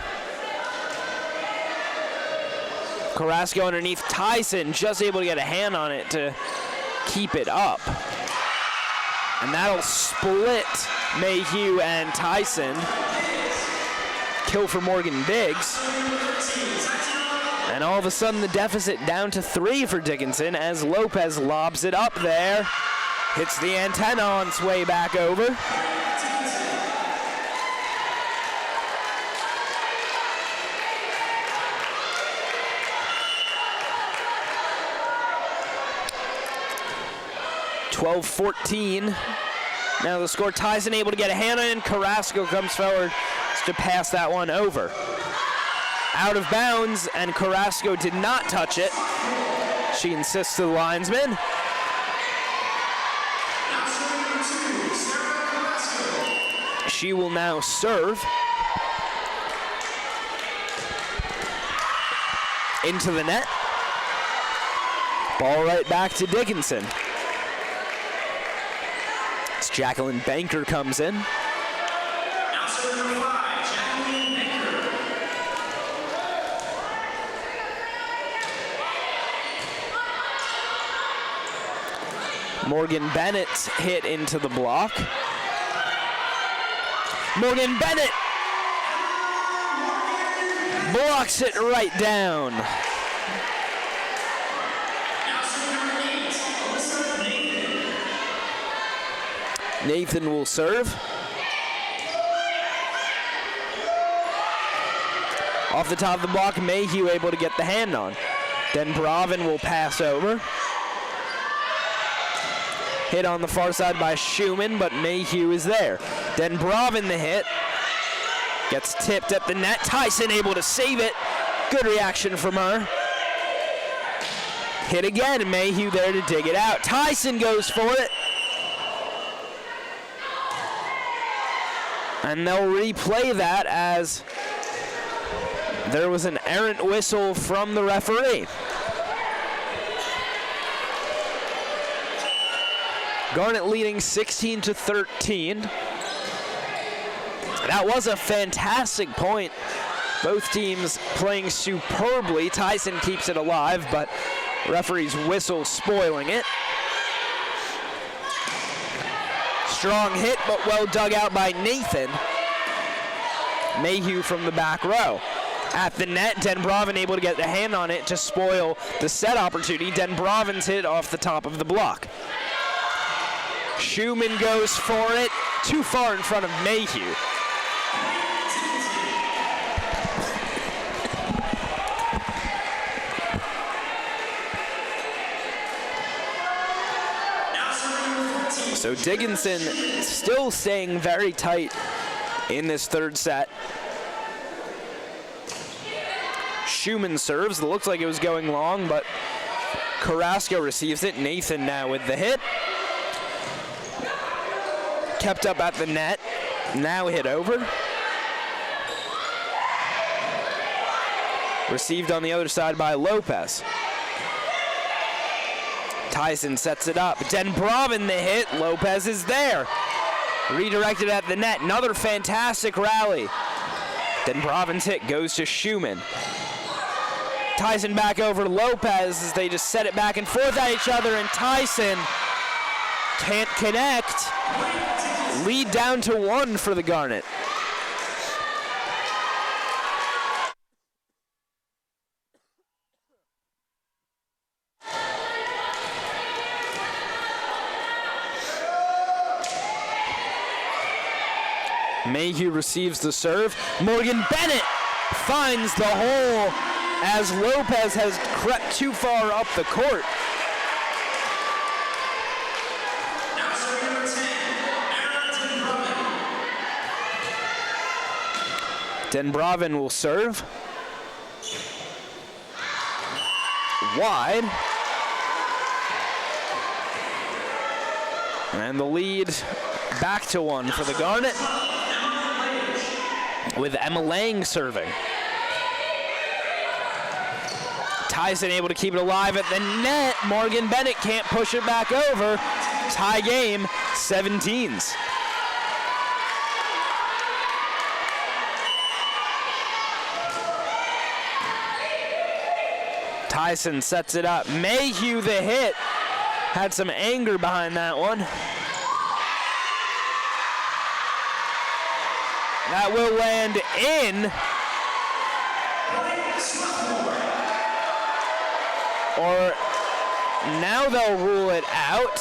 Carrasco underneath Tyson, just able to get a hand on it to keep it up. And that'll split Mayhew and Tyson. Kill for Morgan Biggs. And all of a sudden the deficit down to 3 for Dickinson as Lopez lobs it up there. Hits the antenna on its way back over. (12-14). Now the score, Tyson able to get a hand on it, and Carrasco comes forward to pass that one over. Out of bounds, and Carrasco did not touch it. She insists to the linesman. She will now serve. Into the net. Ball right back to Dickinson. As Jacqueline Banker comes in. Morgan Bennett's hit into the block. Morgan Bennett blocks it right down. Nathan will serve. Off the top of the block, Mayhew able to get the hand on. Then Bravin will pass over. Hit on the far side by Schumann, but Mayhew is there. Then Bravin the hit. Gets tipped at the net. Tyson able to save it. Good reaction from her. Hit again, Mayhew there to dig it out. Tyson goes for it. And they'll replay that as there was an errant whistle from the referee. Garnet leading 16-13. That was a fantastic point. Both teams playing superbly. Tyson keeps it alive, but referee's whistle spoiling it. Strong hit, but well dug out by Nathan. Mayhew from the back row. At the net, Den Bravin able to get the hand on it to spoil the set opportunity. Den Bravin's hit off the top of the block. Schumann goes for it, too far in front of Mayhew. So Dickinson still staying very tight in this third set. Schumann serves. It looks like it was going long, but Carrasco receives it. Nathan now with the hit. Kept up at the net. Now hit over. Received on the other side by Lopez. Tyson sets it up. Den Bravin the hit. Lopez is there. Redirected at the net. Another fantastic rally. Den Bravin's hit goes to Schumann. Tyson back over to Lopez as they just set it back and forth at each other, and Tyson can't connect. Lead down to 1 for the Garnet. Mayhew receives the serve. Morgan Bennett finds the hole as Lopez has crept too far up the court. Now serving number 10, Aaron Denbravin will serve. Wide. And the lead back to one for the Garnet, with Emma Lang serving. Tyson able to keep it alive at the net. Morgan Bennett can't push it back over. Tie game, 17s. Tyson sets it up. Mayhew the hit. Had some anger behind that one. That will land in. Or now they'll rule it out.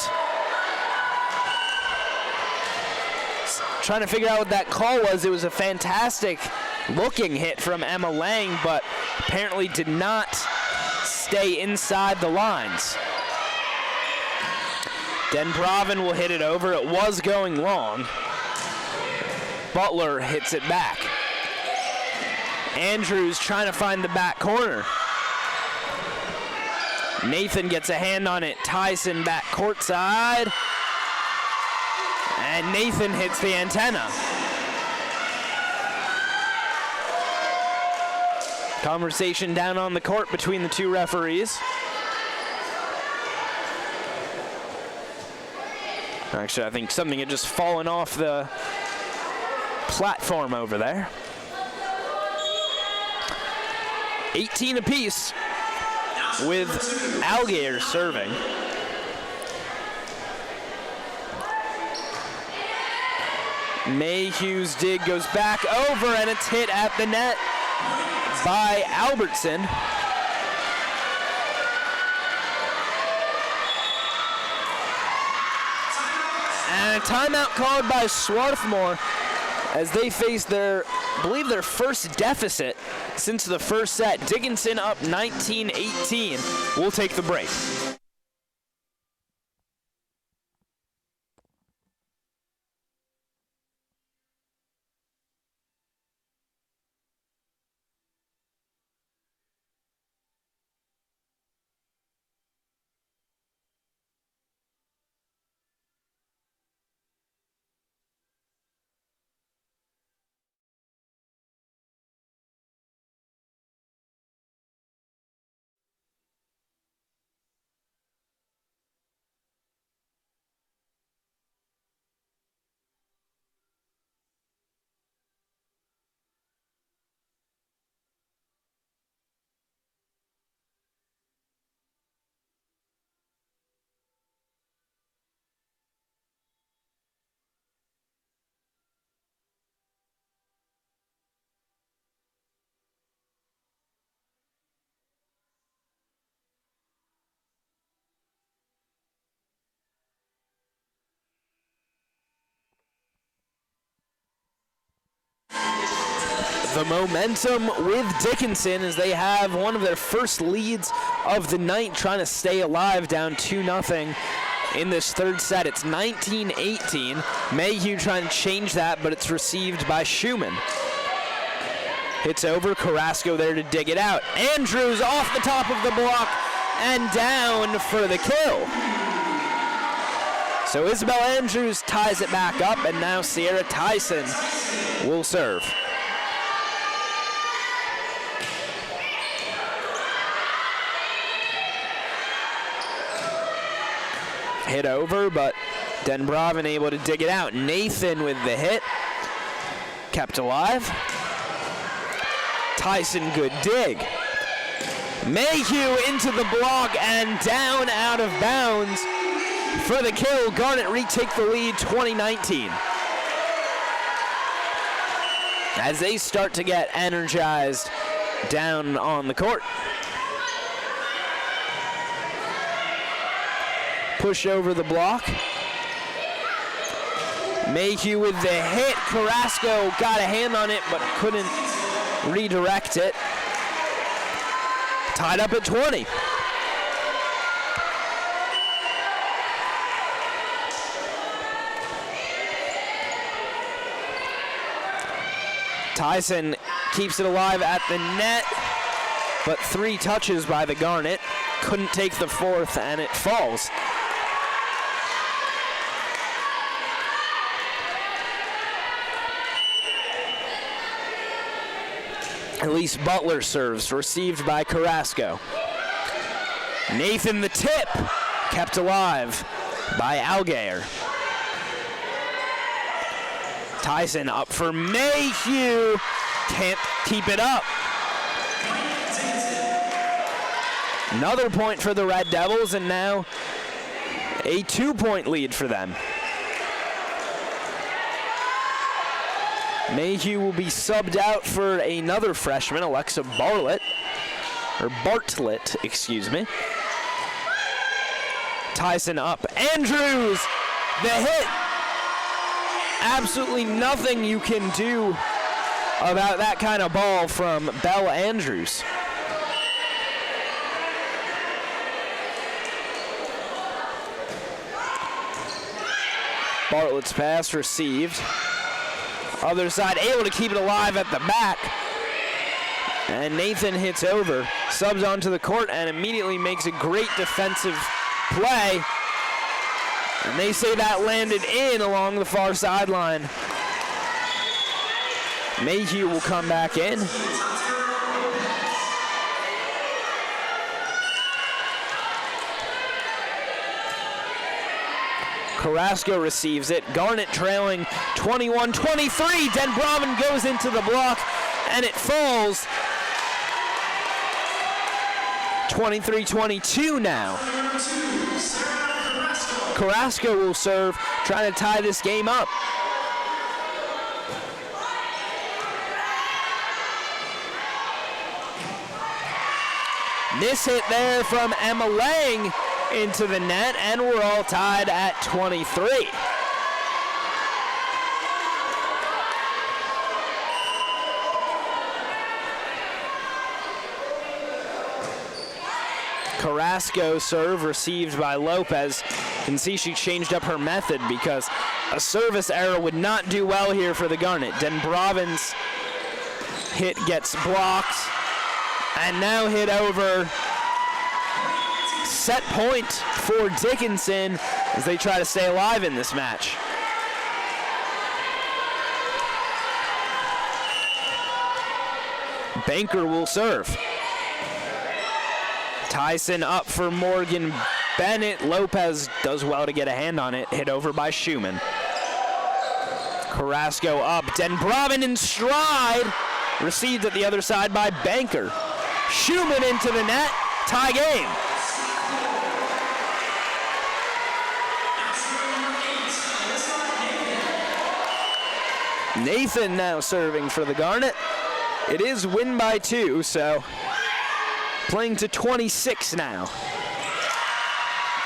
Trying to figure out what that call was. It was a fantastic looking hit from Emma Lang, but apparently did not stay inside the lines. Denbravin will hit it over. It was going long. Butler hits it back. Andrews trying to find the back corner. Nathan gets a hand on it. Tyson back courtside. And Nathan hits the antenna. Conversation down on the court between the two referees. Actually, I think something had just fallen off the platform over there. 18 apiece with Algier serving. Mayhew's dig goes back over, and it's hit at the net by Albertson. And a timeout called by Swarthmore as they face their, I believe, their first deficit since the first set. Dickinson up 19-18. We'll take the break. The momentum with Dickinson as they have one of their first leads of the night, trying to stay alive, down 2-0 in this third set. It's 19-18. Mayhew trying to change that, but it's received by Schumann. Hits over, Carrasco there to dig it out. Andrews off the top of the block and down for the kill. So Isabel Andrews ties it back up, and now Sierra Tyson will serve. Hit over, but Denbravin able to dig it out. Nathan with the hit. Kept alive. Tyson, good dig. Mayhew into the block and down out of bounds for the kill. Garnet retake the lead, 20-19. As they start to get energized down on the court. Push over the block. Mayhew with the hit. Carrasco got a hand on it but couldn't redirect it. Tied up at 20. Tyson keeps it alive at the net, but 3 touches by the Garnet. Couldn't take the 4th, and it falls. Elise Butler serves, received by Carrasco. Nathan the tip, kept alive by Algayer. Tyson up for Mayhew, can't keep it up. Another point for the Red Devils, and now a 2-point lead for them. Mayhew will be subbed out for another freshman, Alexa Bartlett, excuse me. Tyson up, Andrews, the hit. Absolutely nothing you can do about that kind of ball from Belle Andrews. Bartlett's pass received. Other side able to keep it alive at the back. And Nathan hits over, subs onto the court, and immediately makes a great defensive play. And they say that landed in along the far sideline. Mayhew will come back in. Carrasco receives it. Garnet trailing 21-23. Denbroven goes into the block, and it falls. 23-22 now. Carrasco will serve, trying to tie this game up. Miss hit there from Emma Lang into the net, and we're all tied at 23. Carrasco serve received by Lopez. You can see she changed up her method because a service error would not do well here for the Garnet. Denbroven's hit gets blocked, and now hit over. Set point for Dickinson as they try to stay alive in this match. Banker will serve. Tyson up for Morgan Bennett. Lopez does well to get a hand on it. Hit over by Schumann. Carrasco up. Denbroven in stride. Received at the other side by Banker. Schumann into the net. Tie game. Nathan now serving for the Garnet. It is win by 2, so playing to 26 now.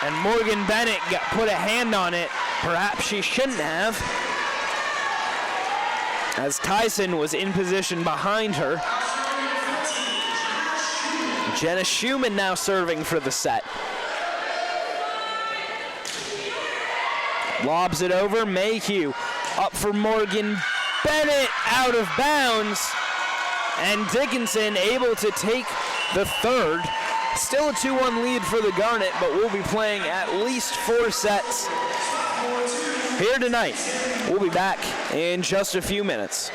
And Morgan Bennett put a hand on it. Perhaps she shouldn't have, as Tyson was in position behind her. Jenna Schumann now serving for the set. Lobs it over. Mayhew up for Morgan Bennett, out of bounds. And Dickinson able to take the third. Still a 2-1 lead for the Garnet, but we'll be playing at least 4 sets here tonight. We'll be back in just a few minutes.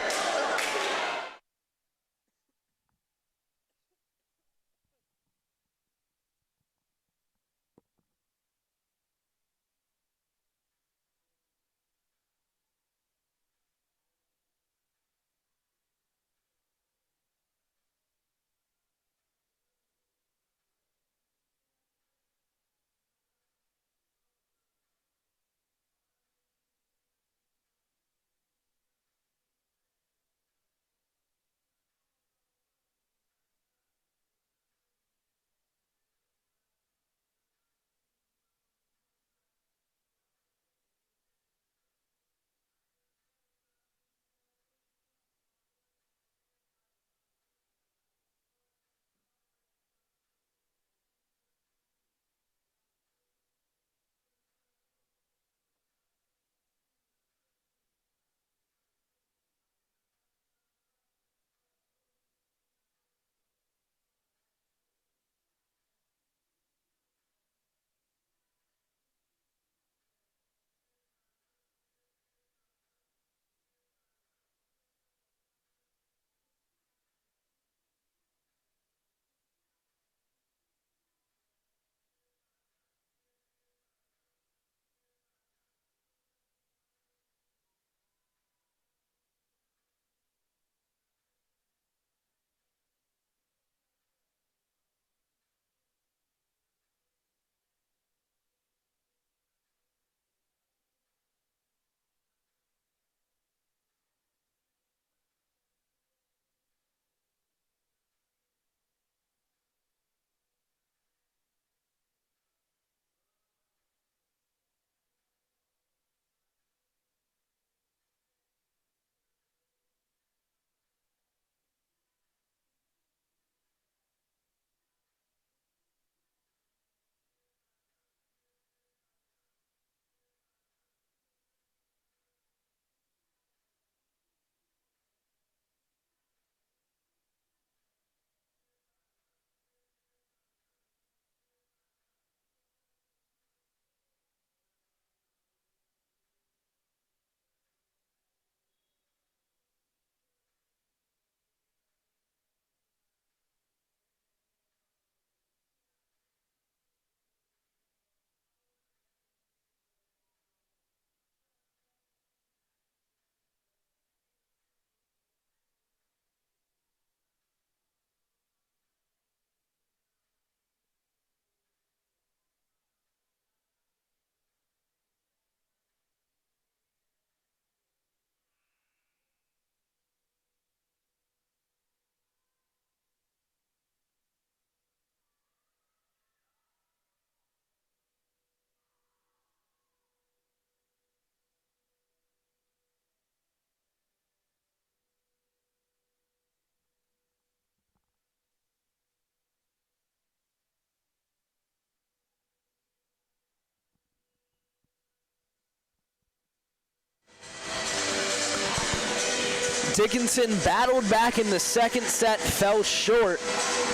Dickinson battled back in the second set, fell short,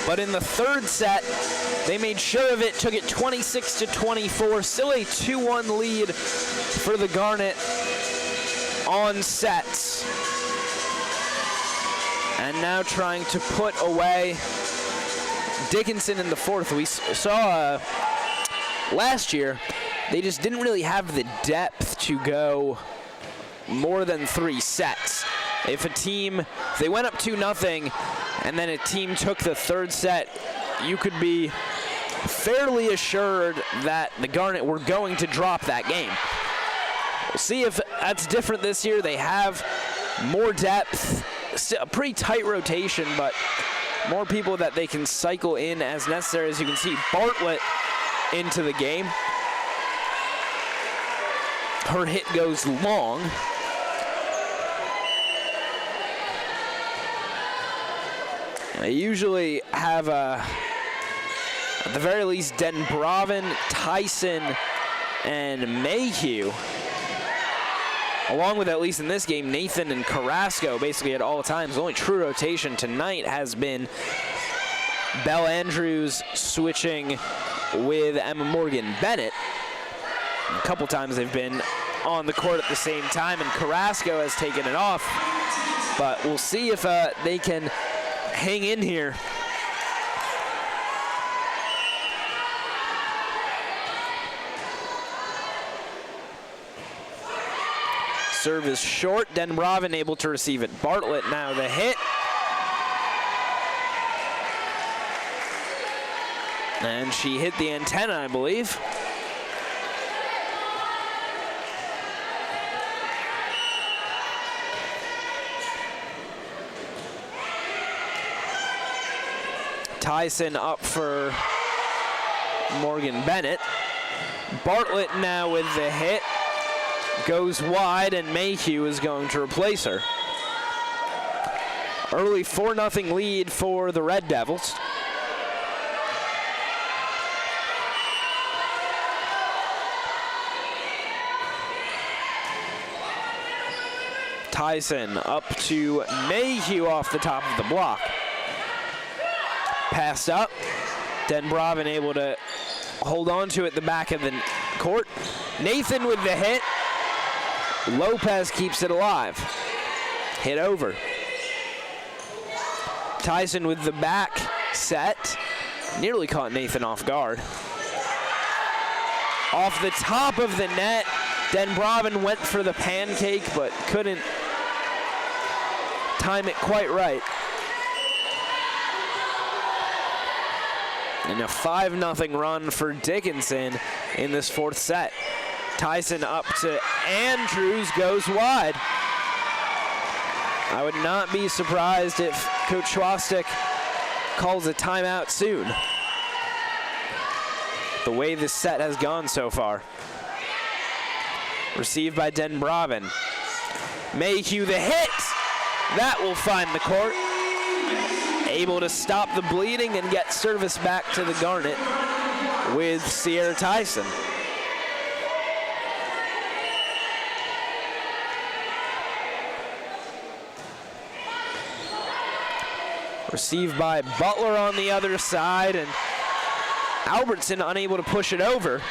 but in the third set, they made sure of it, took it 26-24, still a 2-1 lead for the Garnet on sets. And now trying to put away Dickinson in the fourth. We saw last year, they just didn't really have the depth to go more than 3 sets. If they went up 2-0 and then a team took the third set, you could be fairly assured that the Garnet were going to drop that game. We'll see if that's different this year. They have more depth, a pretty tight rotation, but more people that they can cycle in as necessary. As you can see, Bartlett into the game. Her hit goes long. They usually have, at the very least, Denbravin, Tyson, and Mayhew, along with, at least in this game, Nathan and Carrasco basically at all times. The only true rotation tonight has been Belle Andrews switching with Emma Morgan Bennett. A couple times they've been on the court at the same time, and Carrasco has taken it off. But we'll see if they can hang in here. Serve is short. Denbravin able to receive it. Bartlett now the hit. And she hit the antenna, I believe. Tyson up for Morgan Bennett. Bartlett now with the hit. Goes wide, and Mayhew is going to replace her. Early 4-0 lead for the Red Devils. Tyson up to Mayhew off the top of the block. Passed up. Denbravin able to hold on to it at the back of the court. Nathan with the hit. Lopez keeps it alive. Hit over. Tyson with the back set. Nearly caught Nathan off guard. Off the top of the net. Denbravin went for the pancake, but couldn't time it quite right. And a 5-0 run for Dickinson in this fourth set. Tyson up to Andrews, goes wide. I would not be surprised if Coach Schwastik calls a timeout soon. The way this set has gone so far. Received by Denbravin. Mayhew the hit. That will find the court. Able to stop the bleeding and get service back to the Garnet with Sierra Tyson. Received by Butler on the other side, and Albertson unable to push it over.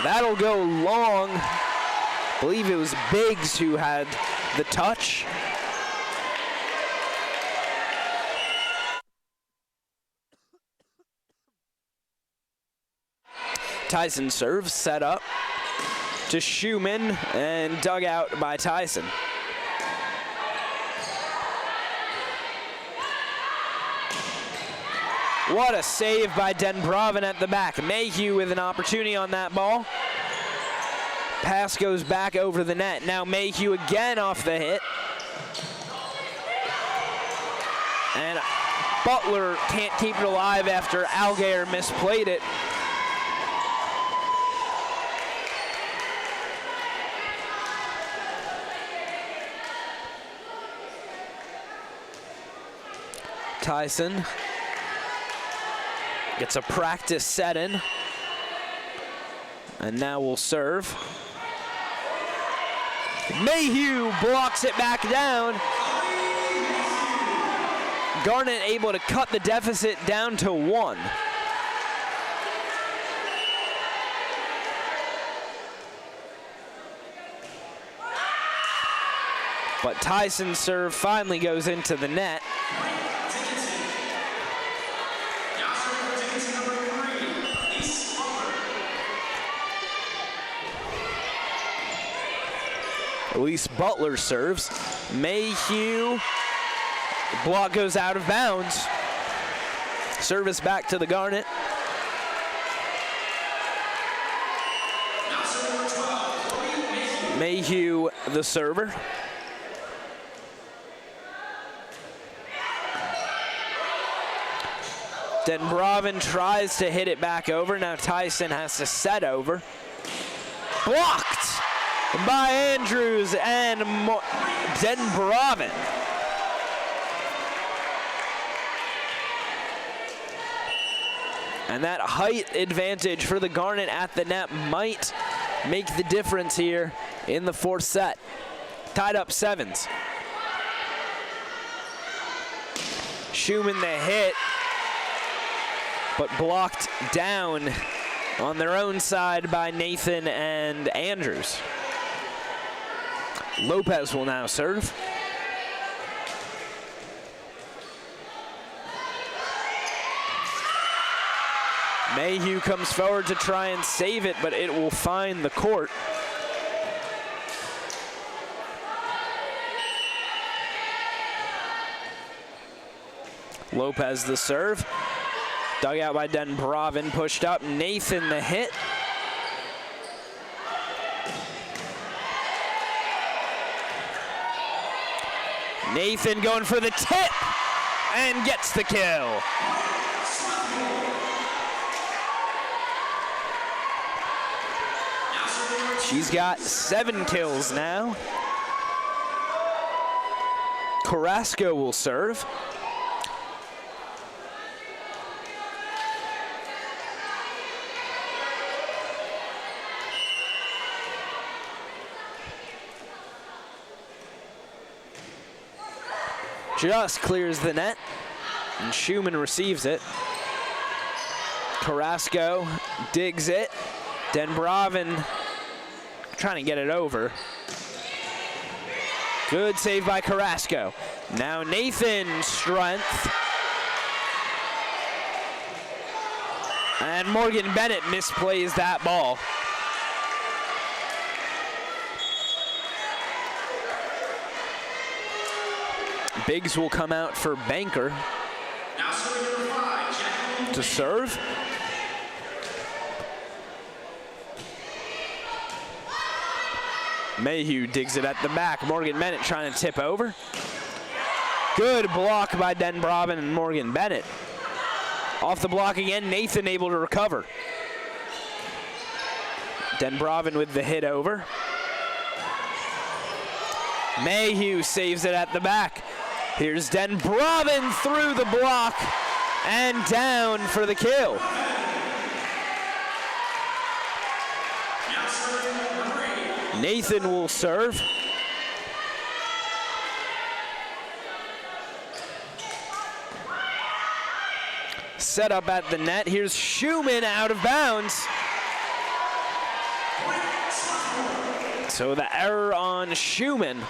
That'll go long. I believe it was Biggs who had the touch. Tyson serves, set up to Schumann and dug out by Tyson. What a save by Denbravin at the back. Mayhew with an opportunity on that ball. Pass goes back over the net. Now Mayhew again off the hit. And Butler can't keep it alive after Algair misplayed it. Tyson gets a practice set in. And now will serve. Mayhew blocks it back down. Garnet able to cut the deficit down to 1. But Tyson's serve finally goes into the net. Elise Butler serves. Mayhew, block goes out of bounds. Service back to the Garnet. Mayhew, the server. Denbravin tries to hit it back over. Now Tyson has to set over. Blocked by Andrews and Denbravin. And that height advantage for the Garnet at the net might make the difference here in the 4th set. Tied up 7s. Schumann the hit, but blocked down on their own side by Nathan and Andrews. Lopez will now serve. Mayhew comes forward to try and save it, but it will find the court. Lopez the serve. Dug out by Denbravin, pushed up. Nathan the hit. Nathan going for the tip and gets the kill. She's got 7 kills now. Carrasco will serve. Just clears the net, and Schumann receives it. Carrasco digs it. Denbravin trying to get it over. Good save by Carrasco. Now Nathan strength. And Morgan Bennett misplays that ball. Biggs will come out for Banker to serve. Mayhew digs it at the back. Morgan Bennett trying to tip over. Good block by Denbravin and Morgan Bennett. Off the block again, Nathan able to recover. Denbravin with the hit over. Mayhew saves it at the back. Here's Denbravin through the block and down for the kill. Nathan will serve. Set up at the net. Here's Schumann out of bounds. So the error on Schumann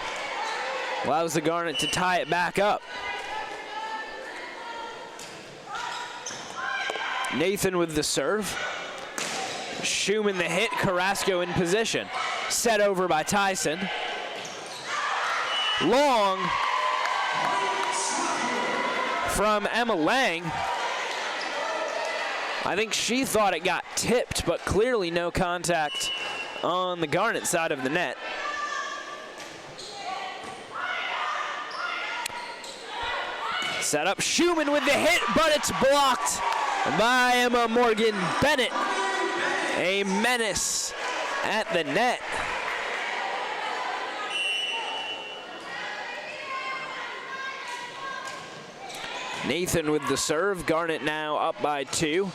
allows the Garnet to tie it back up. Nathan with the serve. Schumann the hit, Carrasco in position. Set over by Tyson. Long from Emma Lang. I think she thought it got tipped, but clearly no contact on the Garnet side of the net. Set up, Schumann with the hit, but it's blocked by Emma Morgan Bennett. A menace at the net. Nathan with the serve. Garnet now up by 2.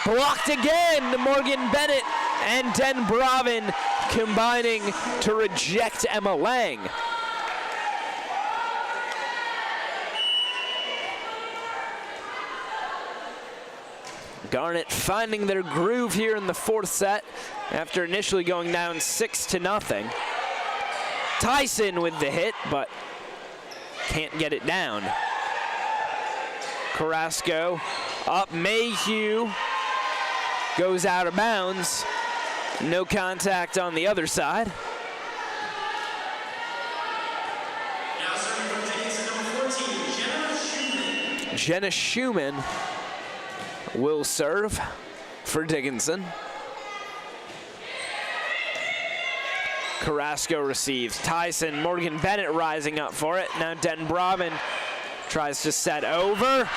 Blocked again. Morgan Bennett and Den Bravin combining to reject Emma Lang. Garnet finding their groove here in the 4th set after initially going down 6-0. Tyson with the hit, but can't get it down. Carrasco up. Mayhew goes out of bounds. No contact on the other side. Now serving from Dickinson, number 14, Jenna Schumann will serve for Dickinson. Carrasco receives. Tyson, Morgan Bennett rising up for it. Now Den Bravin tries to set over,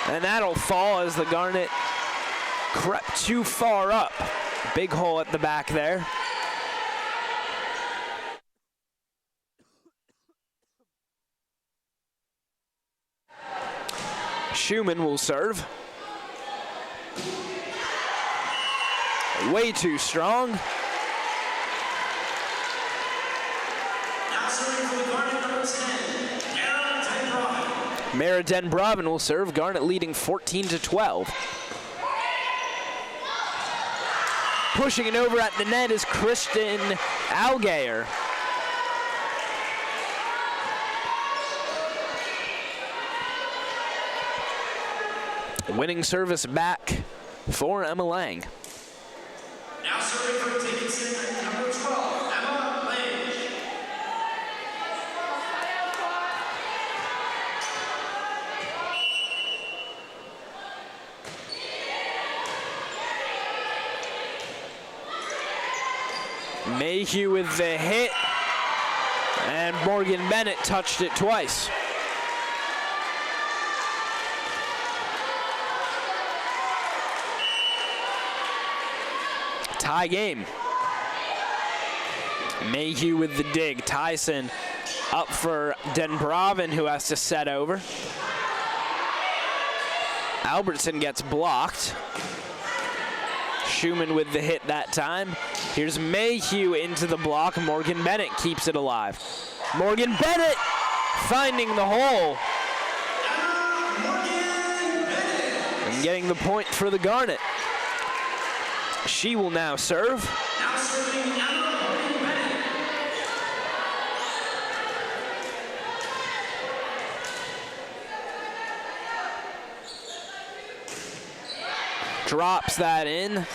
and that'll fall as the Garnet crept too far up. Big hole at the back there. Schumann will serve. Way too strong. Now serving for the Garnet, number 10, Mara Den Bravin will serve. Garnet leading 14-12. Pushing it over at the net is Kristen Algayer. Winning service back for Emma Lang. Now serving from Dickinson, number 12, Emma Lang. Mayhew with the hit, and Morgan Bennett touched it twice. Tie game. Mayhew with the dig. Tyson up for Den Bravin, who has to set over. Albertson gets blocked. Schumann with the hit that time. Here's Mayhew into the block. Morgan Bennett keeps it alive. Morgan Bennett finding the hole. And getting the point for the Garnet. She will now serve. Now serving Emma Morgan Bennett. Drops that in.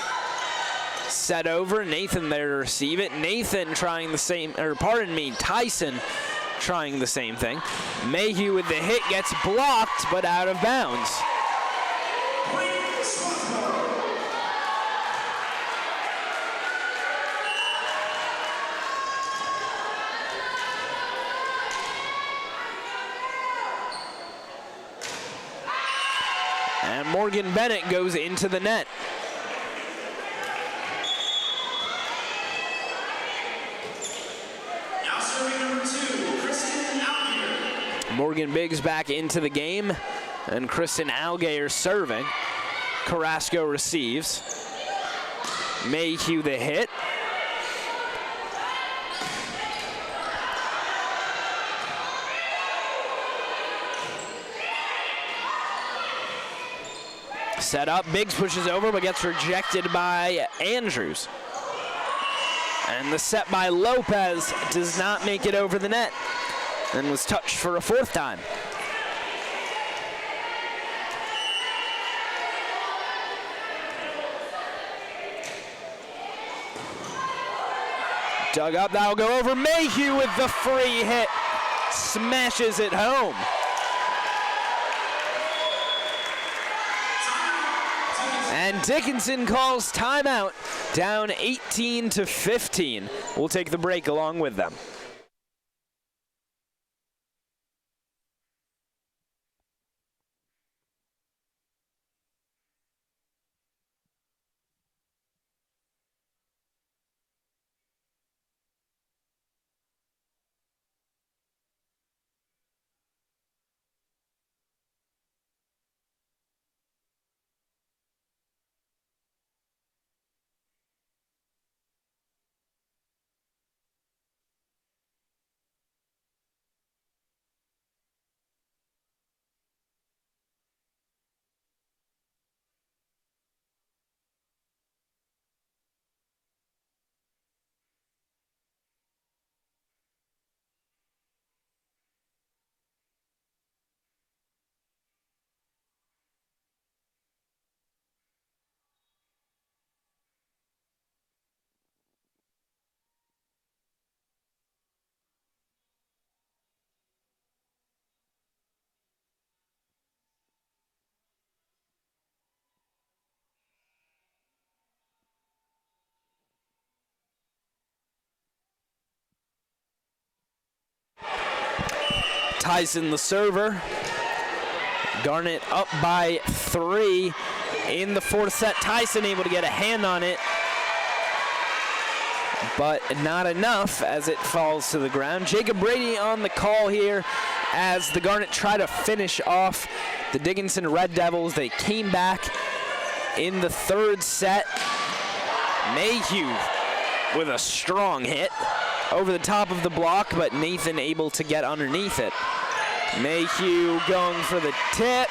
Set over. Nathan there to receive it. Nathan trying the same, or pardon me, Tyson trying the same thing. Mayhew with the hit gets blocked, but out of bounds. And Morgan Bennett goes into the net. Now serving number 2, Kristen Algayer. Morgan Biggs back into the game, and Kristen Algayer serving. Carrasco receives. Mayhew the hit. Set up, Biggs pushes over but gets rejected by Andrews. And the set by Lopez does not make it over the net and was touched for a 4th time. Dug up, that'll go over. Mayhew with the free hit, smashes it home. And Dickinson calls timeout, down 18-15. We'll take the break along with them. Tyson, the server. Garnet up by 3 in the fourth set. Tyson able to get a hand on it, but not enough as it falls to the ground. Jacob Brady on the call here as the Garnet try to finish off the Dickinson Red Devils. They came back in the third set. Mayhew with a strong hit over the top of the block, but Nathan able to get underneath it. Mayhew going for the tip,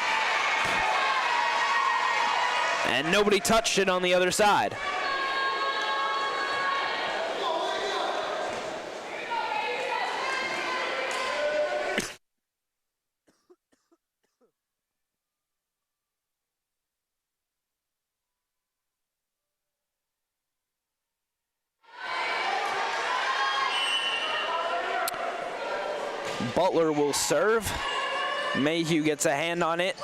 and nobody touched it on the other side. Butler will serve. Mayhew gets a hand on it.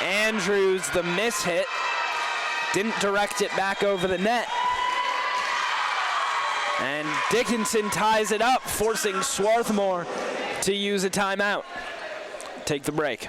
Andrews, the miss hit, didn't direct it back over the net. And Dickinson ties it up, forcing Swarthmore to use a timeout. Take the break.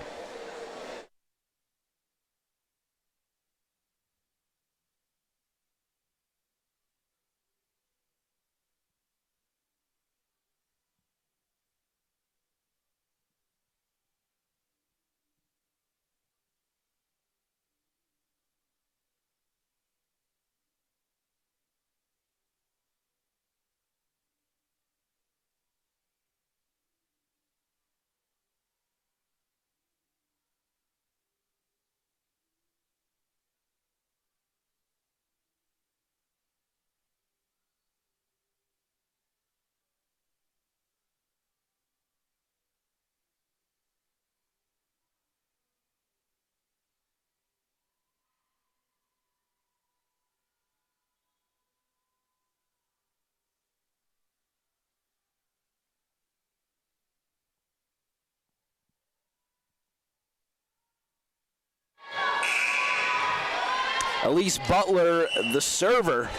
Elise Butler, the server.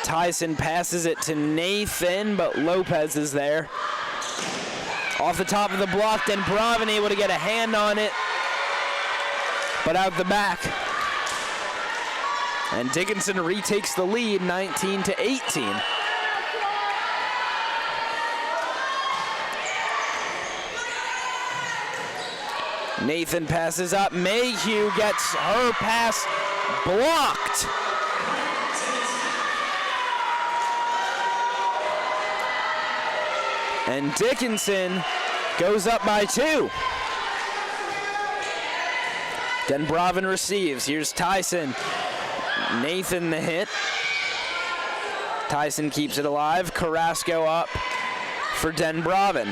Tyson passes it to Nathan, but Lopez is there. Off the top of the block, then Bravin able to get a hand on it, but out the back. And Dickinson retakes the lead, 19-18. Nathan passes up. Mayhew gets her pass blocked. And Dickinson goes up by 2. Then Bravin receives. Here's Tyson. Nathan the hit. Tyson keeps it alive. Carrasco up for Den Bravin.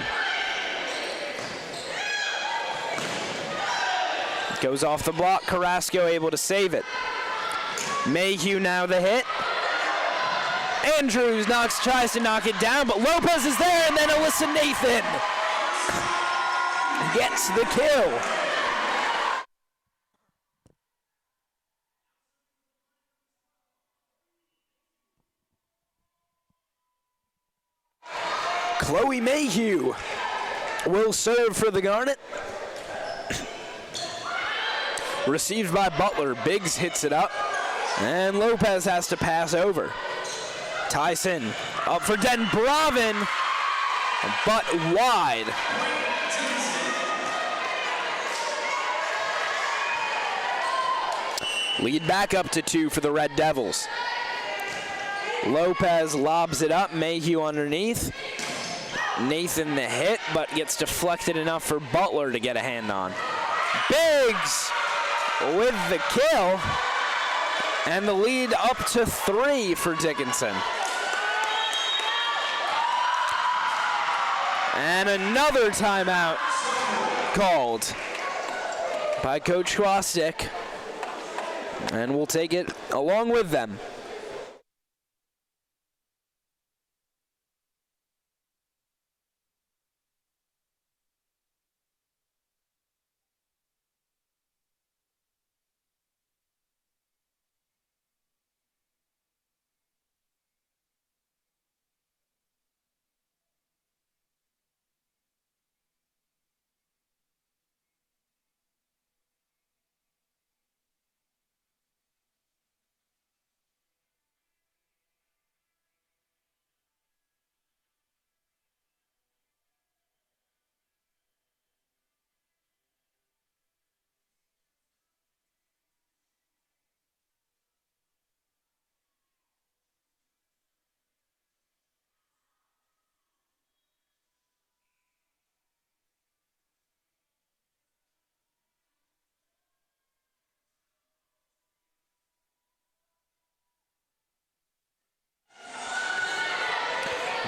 Goes off the block. Carrasco able to save it. Mayhew now the hit. Andrews tries to knock it down, but Lopez is there, and then Alyssa Nathan gets the kill. Chloe Mayhew will serve for the Garnet. Received by Butler. Biggs hits it up, and Lopez has to pass over. Tyson up for Den Bravin, but wide. Lead back up to 2 for the Red Devils. Lopez lobs it up. Mayhew underneath. Nathan the hit, but gets deflected enough for Butler to get a hand on. Biggs with the kill, and the lead up to 3 for Dickinson. And another timeout called by Coach Kwastik, and we'll take it along with them.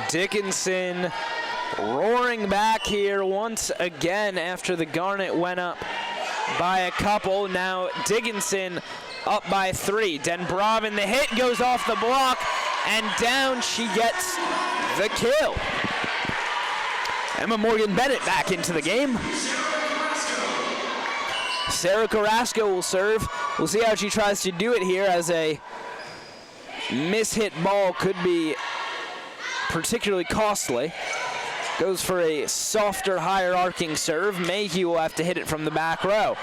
Dickinson roaring back here once again after the Garnet went up by a couple. Now Dickinson up by 3. Denbravin, the hit goes off the block, and down she gets the kill. Emma Morgan Bennett back into the game. Sarah Carrasco will serve. We'll see how she tries to do it here, as a mishit ball could be particularly costly. Goes for a softer, higher arcing serve. Mayhew will have to hit it from the back row.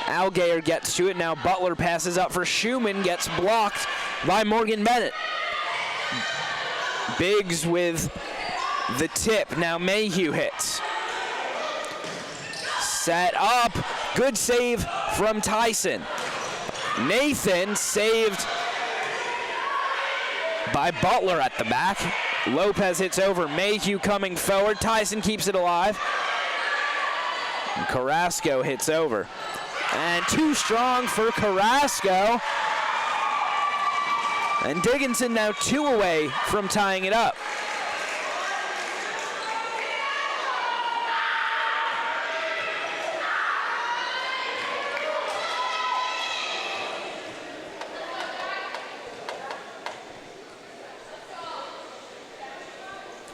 Algayer gets to it. Now Butler passes up for Schumann, gets blocked by Morgan Bennett. Biggs with the tip. Now Mayhew hits. Set up. Good save from Tyson. Nathan saved by Butler at the back. Lopez hits over. Mayhew coming forward. Tyson keeps it alive. And Carrasco hits over. And too strong for Carrasco. And Dickinson now 2 away from tying it up.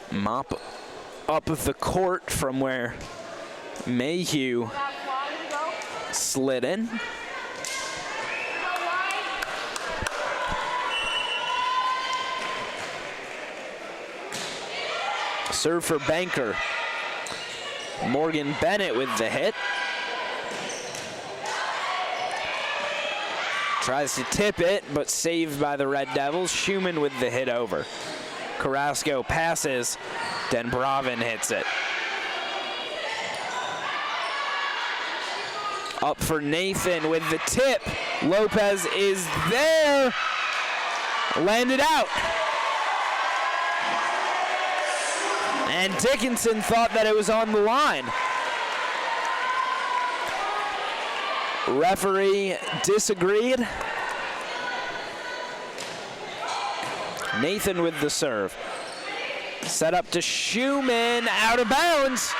Mop up of the court from where Mayhew slid in. Serve for Banker. Morgan Bennett with the hit. Tries to tip it, but saved by the Red Devils. Schumann with the hit over. Carrasco passes. Denbravin hits it. Up for Nathan with the tip. Lopez is there. Landed out. And Dickinson thought that it was on the line. Referee disagreed. Nathan with the serve. Set up to Schumann, out of bounds.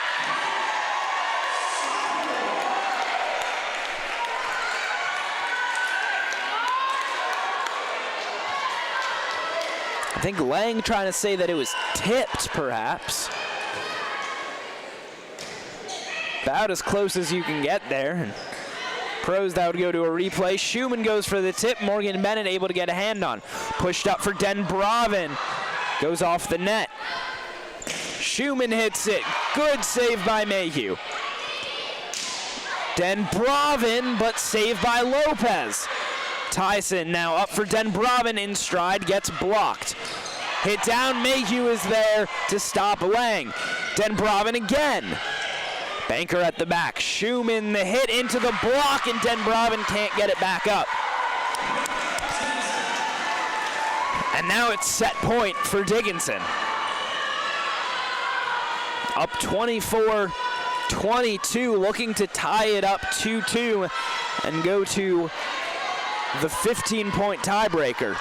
I think Lang trying to say that it was tipped, perhaps. About as close as you can get there. And pros, that would go to a replay. Schumann goes for the tip. Morgan Bennett able to get a hand on. Pushed up for Denbravin. Goes off the net. Schumann hits it. Good save by Mayhew. Denbravin, but saved by Lopez. Tyson now up for Denbravin in stride, gets blocked. Hit down, Mayhew is there to stop Lang. Denbravin again. Banker at the back. Schumann the hit into the block, and Denbravin can't get it back up. And now it's set point for Dickinson. Up 24-22, looking to tie it up 2-2 and go to the 15-point tiebreaker.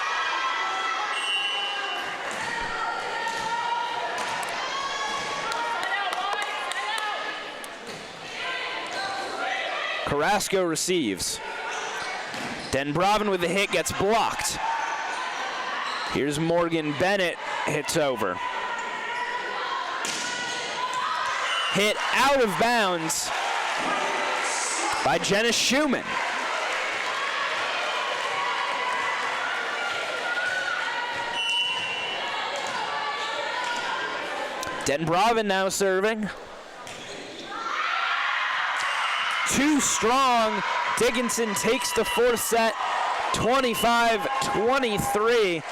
Carrasco receives. Denbravin with the hit gets blocked. Here's Morgan Bennett, hits over. Hit out of bounds by Jenna Schumann. Denbravin now serving. Too strong. Dickinson takes the fourth set, 25-23.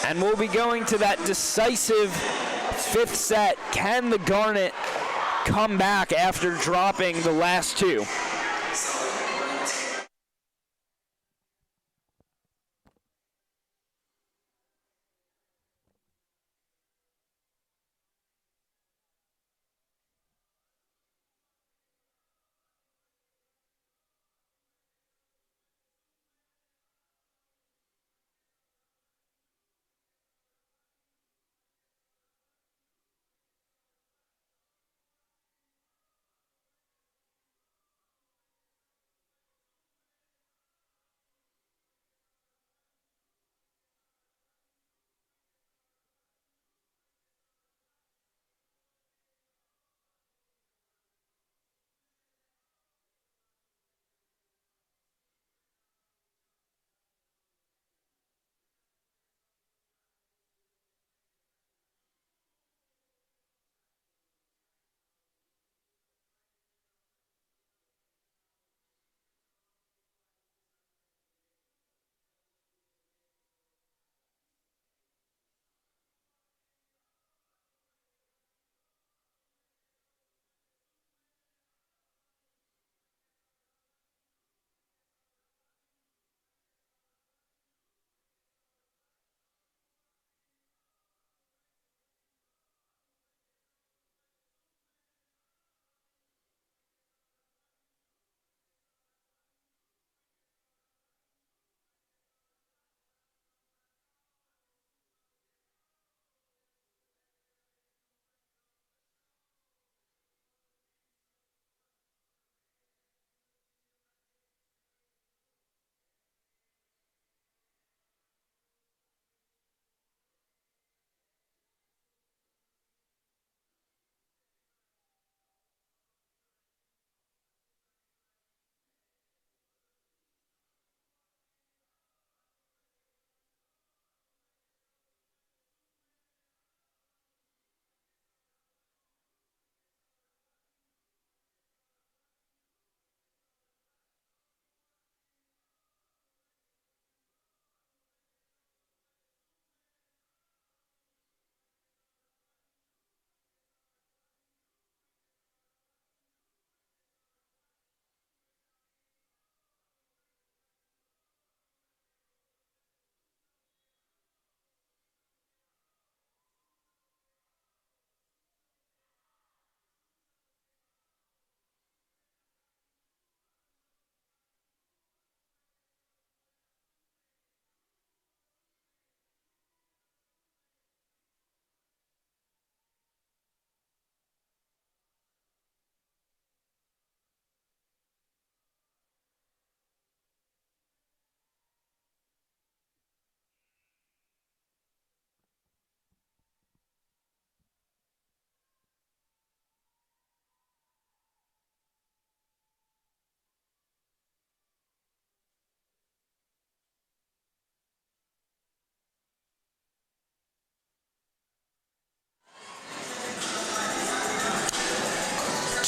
And we'll be going to that decisive fifth set. Can the Garnet come back after dropping the last two?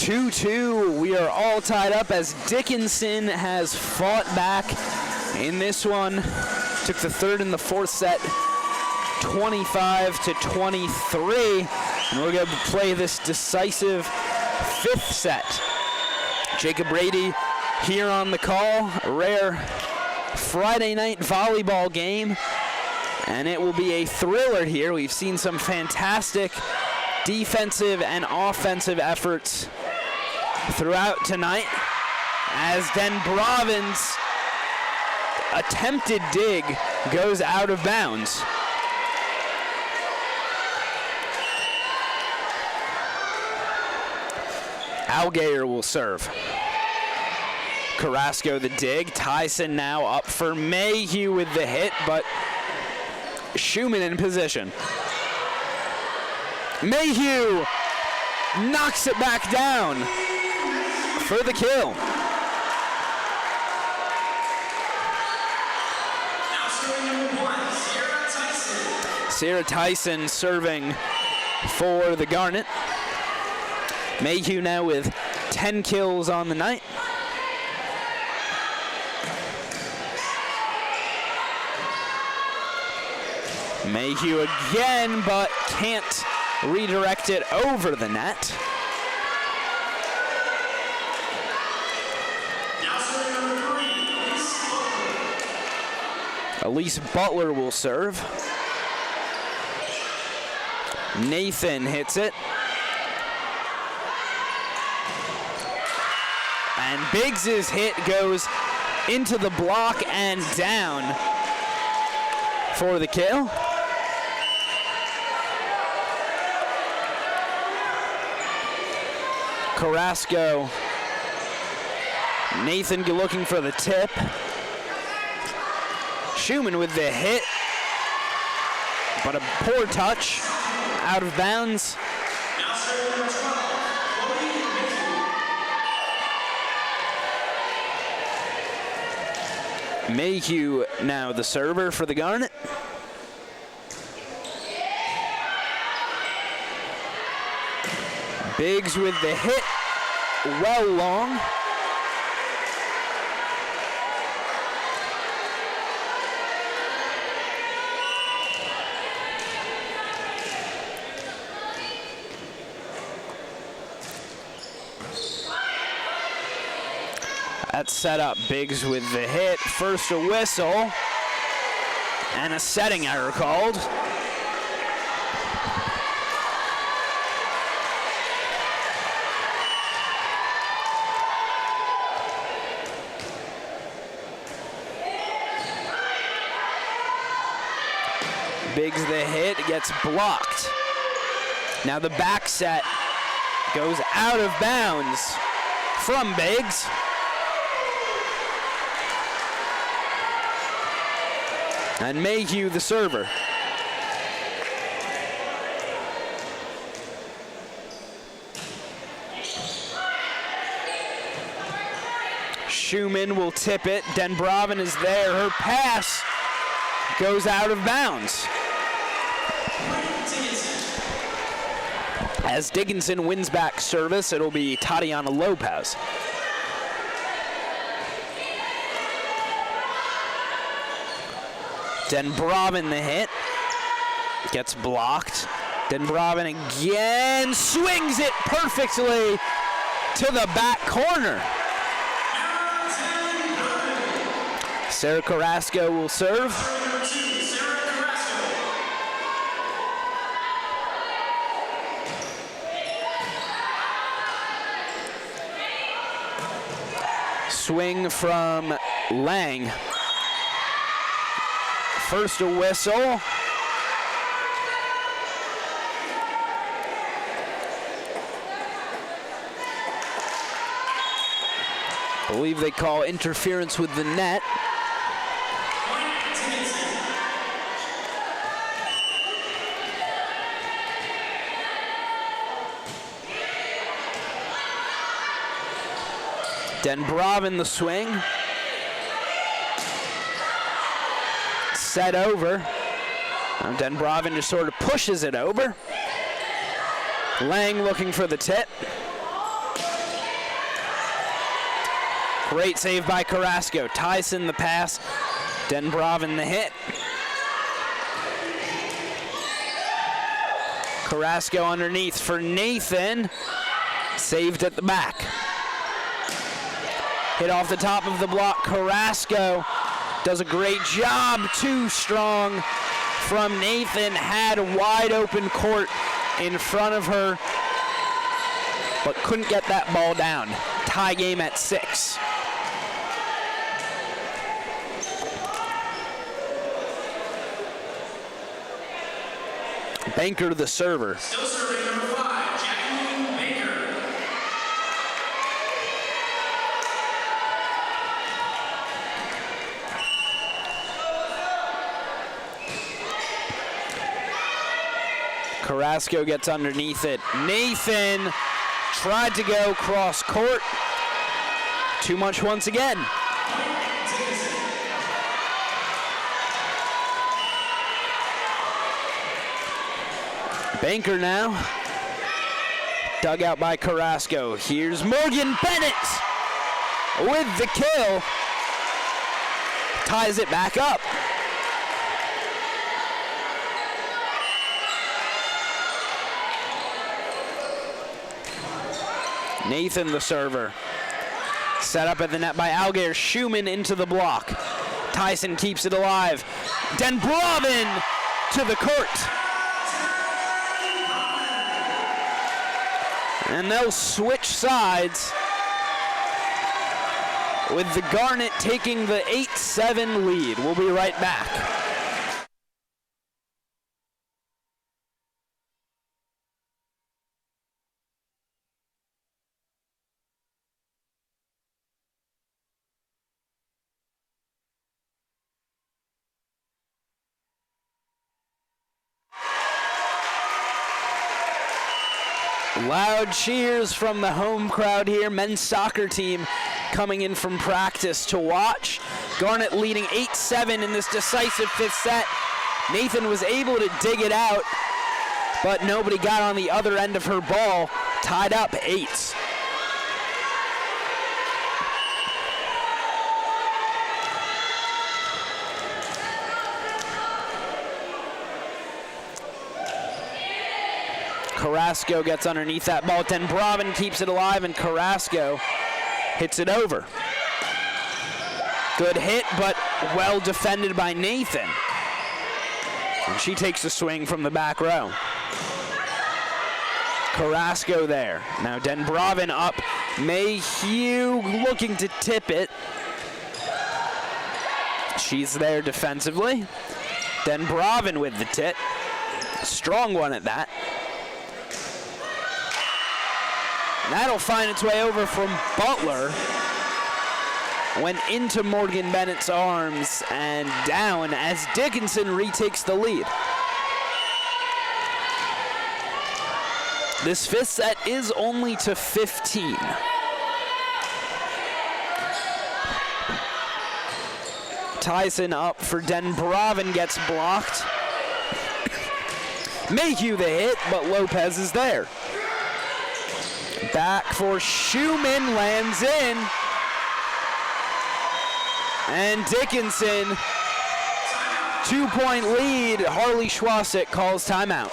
2-2. We are all tied up as Dickinson has fought back in this one. Took the third and the fourth set, 25-23. And we're going to play this decisive fifth set. Jacob Brady here on the call. A rare Friday night volleyball game. And it will be a thriller here. We've seen some fantastic defensive and offensive efforts throughout tonight as Denbraven's attempted dig goes out of bounds. Algayer will serve. Carrasco the dig. Tyson now up for Mayhew with the hit, but Schumann in position. Mayhew knocks it back down for the kill. Now serving number 1, Sierra Tyson. Sierra Tyson serving for the Garnet. Mayhew now with 10 kills on the night. Mayhew again, but can't redirect it over the net. Now serving number 3, Elise Butler will serve. Nathan hits it. And Biggs's hit goes into the block and down for the kill. Carrasco. Nathan looking for the tip. Schumann with the hit, but a poor touch, out of bounds. now serving number 12, Mayhew now the server for the Garnet. Biggs with the hit, well long. That's set up. Biggs with the hit. First a whistle and a setting error called. Biggs the hit, gets blocked. Now the back set goes out of bounds from Biggs. And Mayhew the server. Schumann will tip it. Denbraven is there. Her pass goes out of bounds. As Dickinson wins back service, it'll be Tatiana Lopez. Denbraven the hit. Gets blocked. Denbraven again swings it perfectly to the back corner. Sarah Carrasco will serve. number 2, Sarah Carrasco. Swing from Lang. First a whistle. I believe they call interference with the net. Denbraven the swing. Set over. Now Denbraven just sort of pushes it over. Lang looking for the tip. Great save by Carrasco. Tyson the pass. Denbravin the hit. Carrasco underneath for Nathan. Saved at the back. Hit off the top of the block. Carrasco does a great job. Too strong from Nathan. Had a wide open court in front of her, but couldn't get that ball down. Tie game at 6. Banker the server. Still serving number 5, Jacqueline Baker. Carrasco gets underneath it. Nathan tried to go cross court. Too much once again. Banker now. Dug out by Carrasco. Here's Morgan Bennett with the kill. Ties it back up. Nathan the server. Set up at the net by Algair. Schumann into the block. Tyson keeps it alive. Denbravin to the court. And they'll switch sides with the Garnet taking the 8-7 lead. We'll be right back. Loud cheers from the home crowd here. Men's soccer team coming in from practice to watch. Garnet leading 8-7 in this decisive 5th set. Nathan was able to dig it out, but nobody got on the other end of her ball. Tied up 8. Carrasco gets underneath that ball. Denbravin keeps it alive, and Carrasco hits it over. Good hit, but well defended by Nathan. And she takes the swing from the back row. Carrasco there. Now Denbravin up. Mayhew looking to tip it. She's there defensively. Denbravin with the tip. Strong one at that. That'll find its way over from Butler. Went into Morgan Bennett's arms and down as Dickinson retakes the lead. This 5th set is only to 15. Tyson up for Denbravin, gets blocked. Mayhew the hit, but Lopez is there. Back for Schumann, lands in. And Dickinson, 2-point lead. Harley Schwasek calls timeout.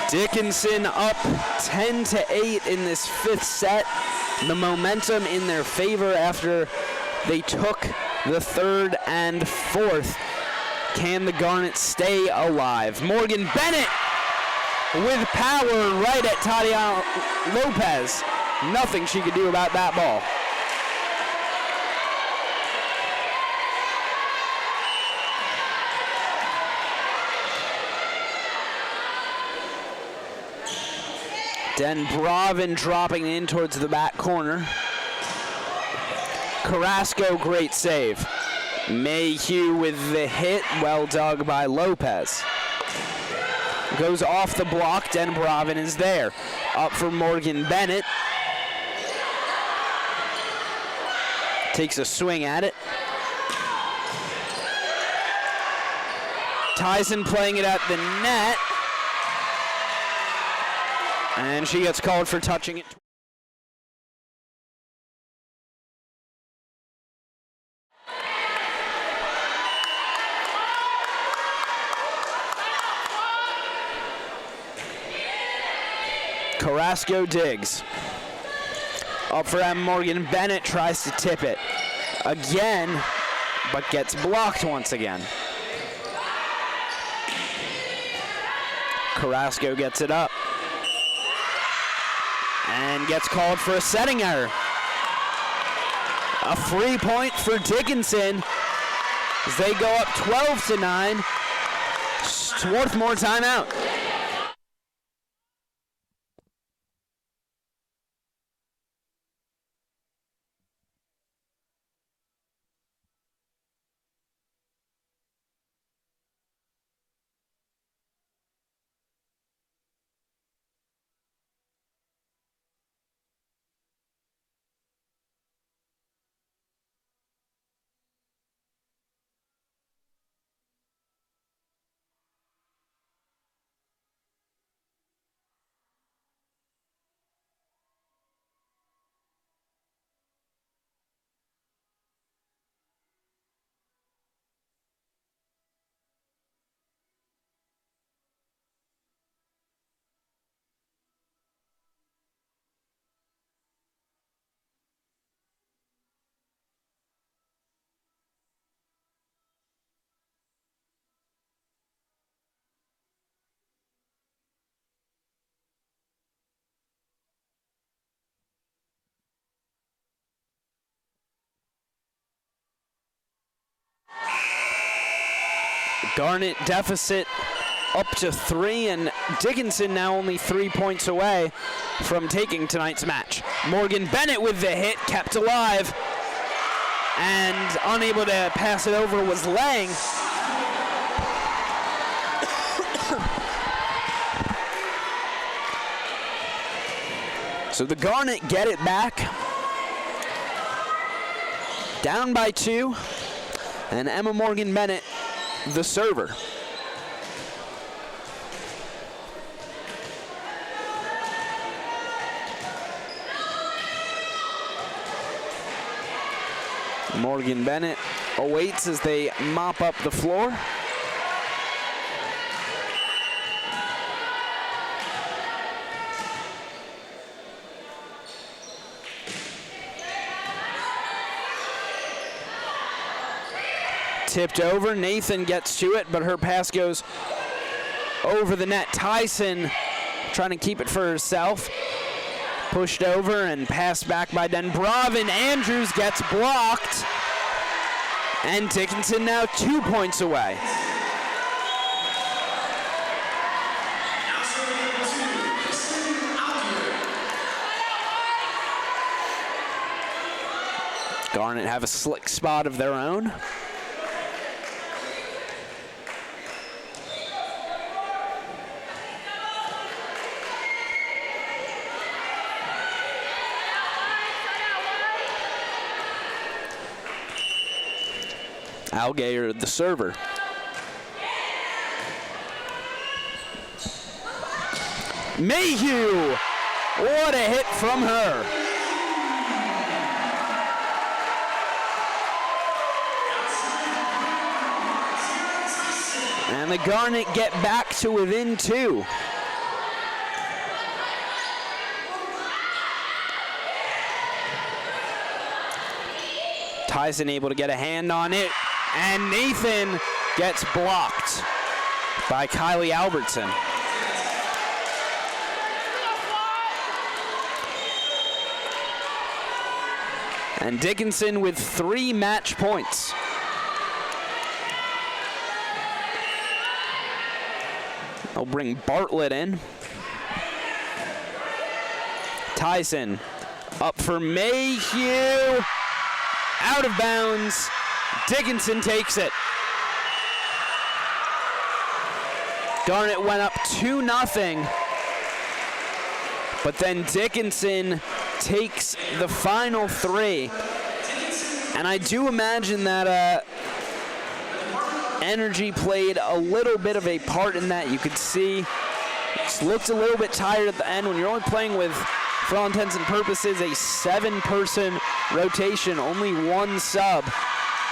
Dickinson up 10-8 in this fifth set. The momentum in their favor after they took the third and fourth. Can the Garnet stay alive? Morgan Bennett with power right at Tatiana Lopez. Nothing she could do about that ball. Denbravin dropping in towards the back corner. Carrasco, great save. Mayhew with the hit, well dug by Lopez. Goes off the block, Denbravin is there. Up for Morgan Bennett. Takes a swing at it. Tyson playing it at the net. And she gets called for touching it. Carrasco digs. Up for M. Morgan Bennett, tries to tip it again, but gets blocked once again. Carrasco gets it up and gets called for a setting error. A free point for Dickinson as they go up 12-9. Swarthmore timeout. Garnet deficit up to 3, and Dickinson now only 3 points away from taking tonight's match. Morgan Bennett with the hit, kept alive, and unable to pass it over was Lang. So the Garnet get it back. Down by 2, and Emma Morgan Bennett the server. Morgan Bennett awaits as they mop up the floor. Tipped over, Nathan gets to it, but her pass goes over the net. Tyson trying to keep it for herself. Pushed over and passed back by Denbravin. Andrews gets blocked. And Dickinson now 2 points away. Garnet have a slick spot of their own. Algayer, the server. Mayhew! What a hit from her. And the Garnet get back to within 2. Tyson able to get a hand on it, and Nathan gets blocked by Kylie Albertson. And Dickinson with 3 match points. They'll bring Bartlett in. Tyson up for Mayhew. Out of bounds. Dickinson takes it. Garnet went up 2-0. But then Dickinson takes the final 3. And I do imagine that energy played a little bit of a part in that. You could see it looked a little bit tired at the end when you're only playing with, for all intents and purposes, a 7-person rotation, only 1 sub.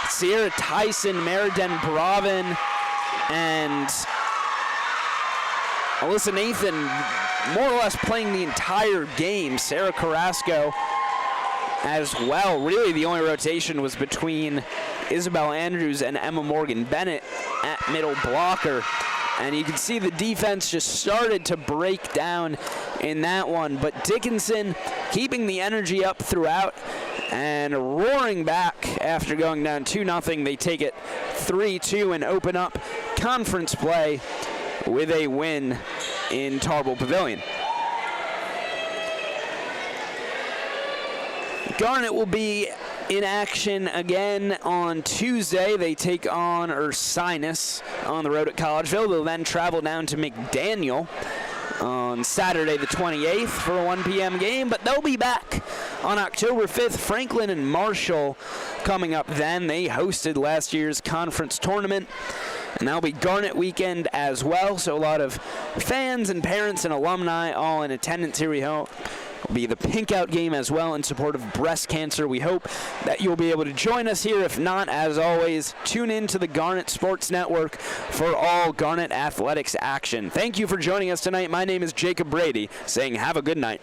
Sierra Tyson, Meriden Bravin, and Alyssa Nathan more or less playing the entire game. Sarah Carrasco as well. Really the only rotation was between Isabel Andrews and Emma Morgan Bennett at middle blocker. And you can see the defense just started to break down in that one. But Dickinson keeping the energy up throughout and roaring back after going down 2-0. They take it 3-2 and open up conference play with a win in Tarbell Pavilion. Garnet will be in action again on Tuesday. They take on Ursinus on the road at Collegeville. They'll then travel down to McDaniel on Saturday the 28th for a 1 p.m. game, but they'll be back on October 5th. Franklin and Marshall coming up then. They hosted last year's conference tournament, and that'll be Garnet weekend as well, so a lot of fans and parents and alumni all in attendance here. We hope will be the Pink Out game as well in support of breast cancer. We hope that you'll be able to join us here. If not, as always, tune in to the Garnet Sports Network for all Garnet athletics action. Thank you for joining us tonight. My name is Jacob Brady, saying have a good night.